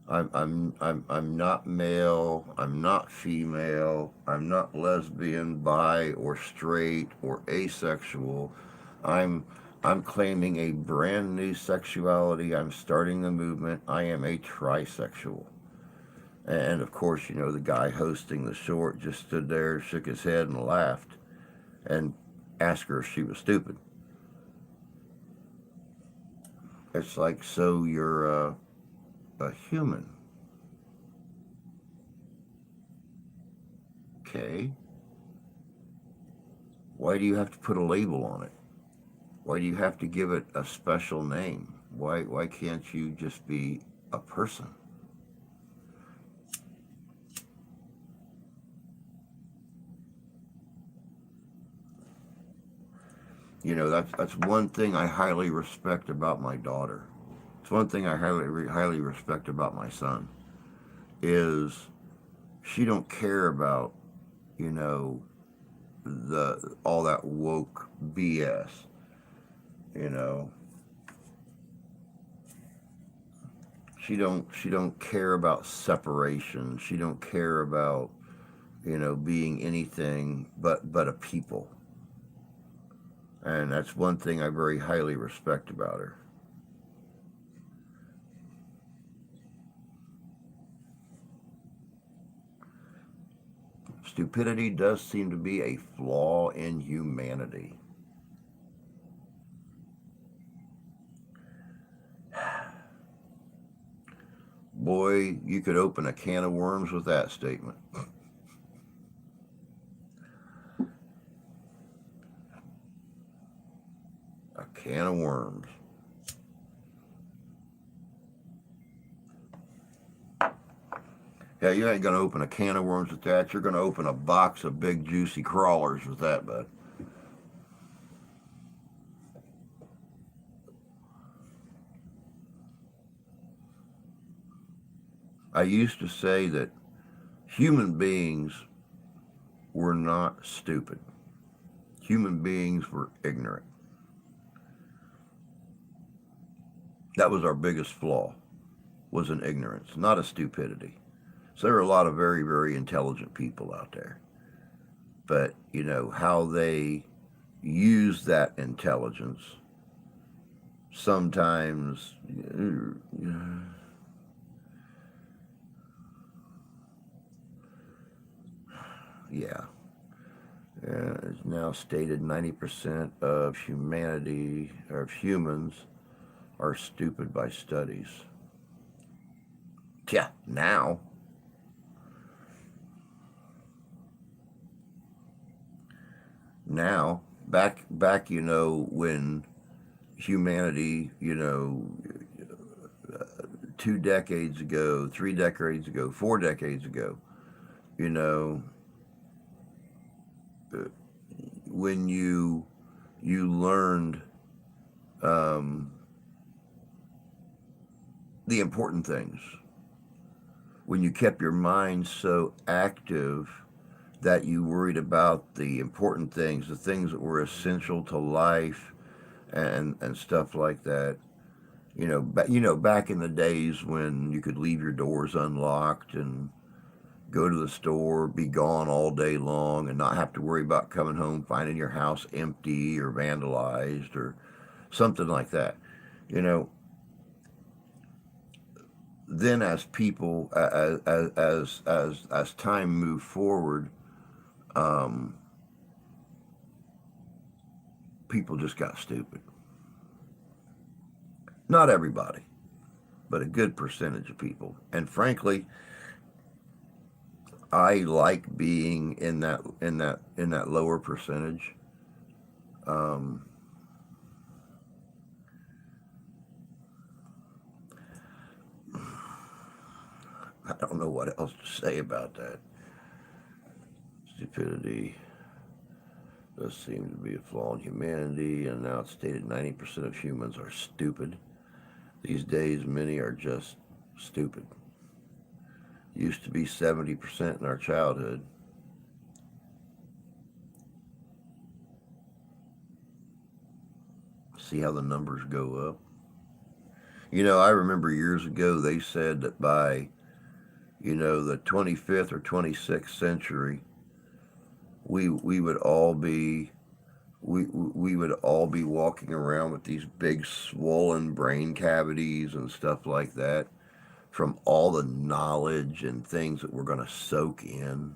I'm not male. I'm not female. I'm not lesbian, bi, or straight, or asexual. I'm I'm claiming a brand new sexuality. I'm starting the movement. I am a trisexual." And of course, the guy hosting the short just stood there, shook his head, and laughed, and asked her if she was stupid. It's like, so you're a human. Okay. Why do you have to put a label on it? Why do you have to give it a special name? Why can't you just be a person? That's one thing I highly respect about my daughter. It's one thing I highly respect about my son is she don't care about you know the all that woke BS. You know, she don't care about separation. She don't care about being anything but a people, and that's one thing I very highly respect about her. Stupidity does seem to be a flaw in humanity. Boy, you could open a can of worms with that statement. A can of worms. Yeah, you ain't gonna open a can of worms with that. You're gonna open a box of big juicy crawlers with that, bud. I used to say that human beings were not stupid. Human beings were ignorant. That was our biggest flaw, was an ignorance, not a stupidity. So there are a lot of very, very intelligent people out there. But, how they use that intelligence sometimes, yeah. It's now stated 90% of humanity, or of humans, are stupid by studies. Yeah, now. Now, back, when humanity, 2 decades ago, 3 decades ago, 4 decades ago, you know, uh, when you learned um, the important things, when you kept your mind so active that you worried about the important things, the things that were essential to life, and stuff like that. Back in the days when you could leave your doors unlocked and go to the store, be gone all day long, and not have to worry about coming home finding your house empty or vandalized or something like that. You know, then as people, as time moved forward, um, people just got stupid. Not everybody, but a good percentage of people. And frankly, I like being in that lower percentage. Um, I don't know what else to say about that. Stupidity does seem to be a flaw in humanity, and now it's stated 90% of humans are stupid. These days, many are just stupid. Used to be 70% in our childhood. See how the numbers go up. I remember years ago they said that by, the 25th or 26th century, we would all be we would all be walking around with these big swollen brain cavities and stuff like that from all the knowledge and things that we're going to soak in.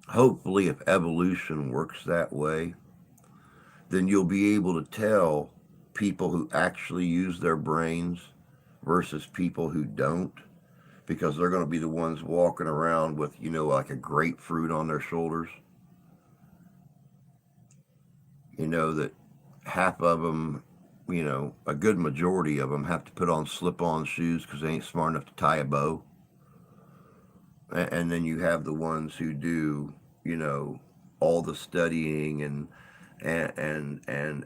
Hopefully, if evolution works that way, then you'll be able to tell people who actually use their brains versus people who don't, because they're going to be the ones walking around with, like a grapefruit on their shoulders. That half of them, a good majority of them have to put on slip on shoes because they ain't smart enough to tie a bow. And then you have the ones who do, you know, all the studying and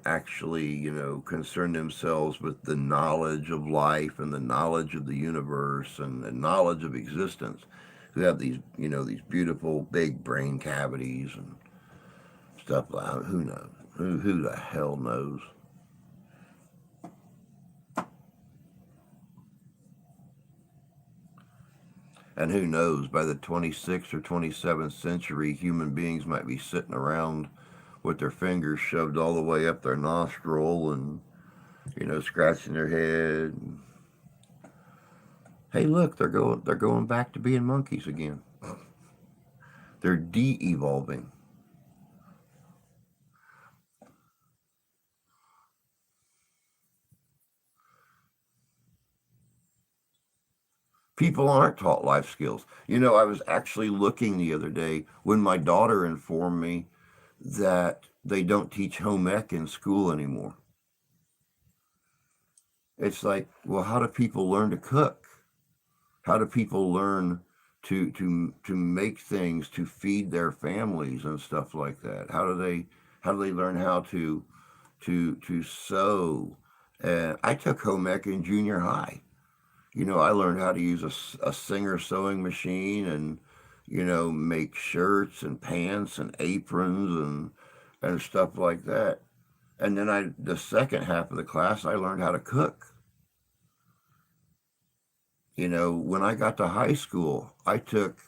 actually, concern themselves with the knowledge of life and the knowledge of the universe and the knowledge of existence, who have these, these beautiful big brain cavities and stuff like that. Who knows? Who the hell knows? And who knows, by the 26th or 27th century, human beings might be sitting around with their fingers shoved all the way up their nostril and, scratching their head. Hey, look, they're going back to being monkeys again. They're de-evolving. People aren't taught life skills. I was actually looking the other day when my daughter informed me that they don't teach home ec in school anymore. It's like, well, how do people learn to cook? How do people learn to make things to feed their families and stuff like that? How do they learn how to sew? I took home ec in junior high. I learned how to use a Singer sewing machine and make shirts and pants and aprons and stuff like that. And then the second half of the class, I learned how to cook. When I got to high school, I took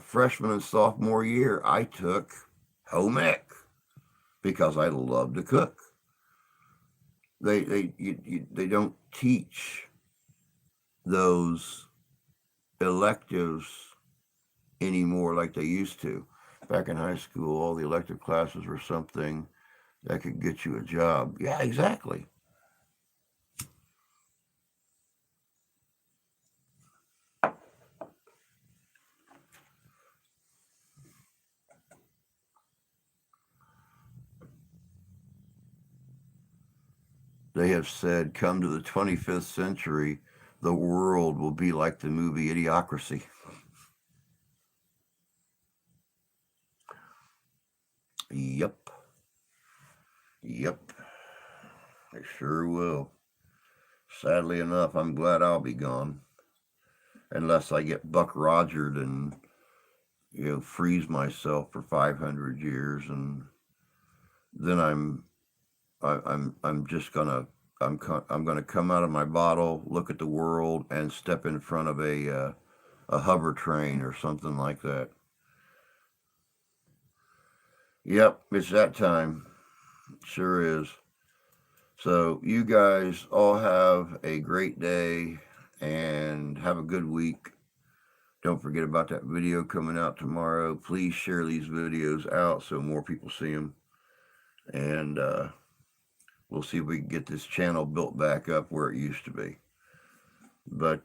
freshman and sophomore year, I took home ec because I love to cook. They don't teach those electives anymore like they used to. Back in high school, all the elective classes were something that could get you a job. Yeah, exactly. They have said, come to the 25th century, the world will be like the movie Idiocracy. Yep. Yep. They sure will. Sadly enough, I'm glad I'll be gone. Unless I get Buck Rogered and, freeze myself for 500 years, and then I'm just gonna I'm gonna come out of my bottle, look at the world, and step in front of a hover train or something like that. Yep, it's that time. Sure is. So you guys all have a great day and have a good week. Don't forget about that video coming out tomorrow. Please share these videos out so more people see them. And we'll see if we can get this channel built back up where it used to be. But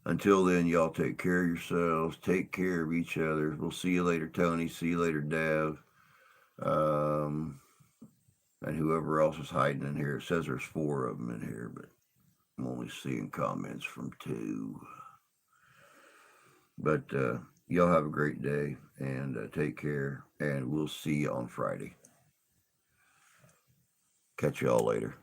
Until then, y'all take care of yourselves. Take care of each other. We'll see you later, Tony. See you later, Dev. And whoever else is hiding in here. It says there's 4 of them in here, but I'm only seeing comments from 2. But y'all have a great day and take care. And we'll see you on Friday. Catch y'all later.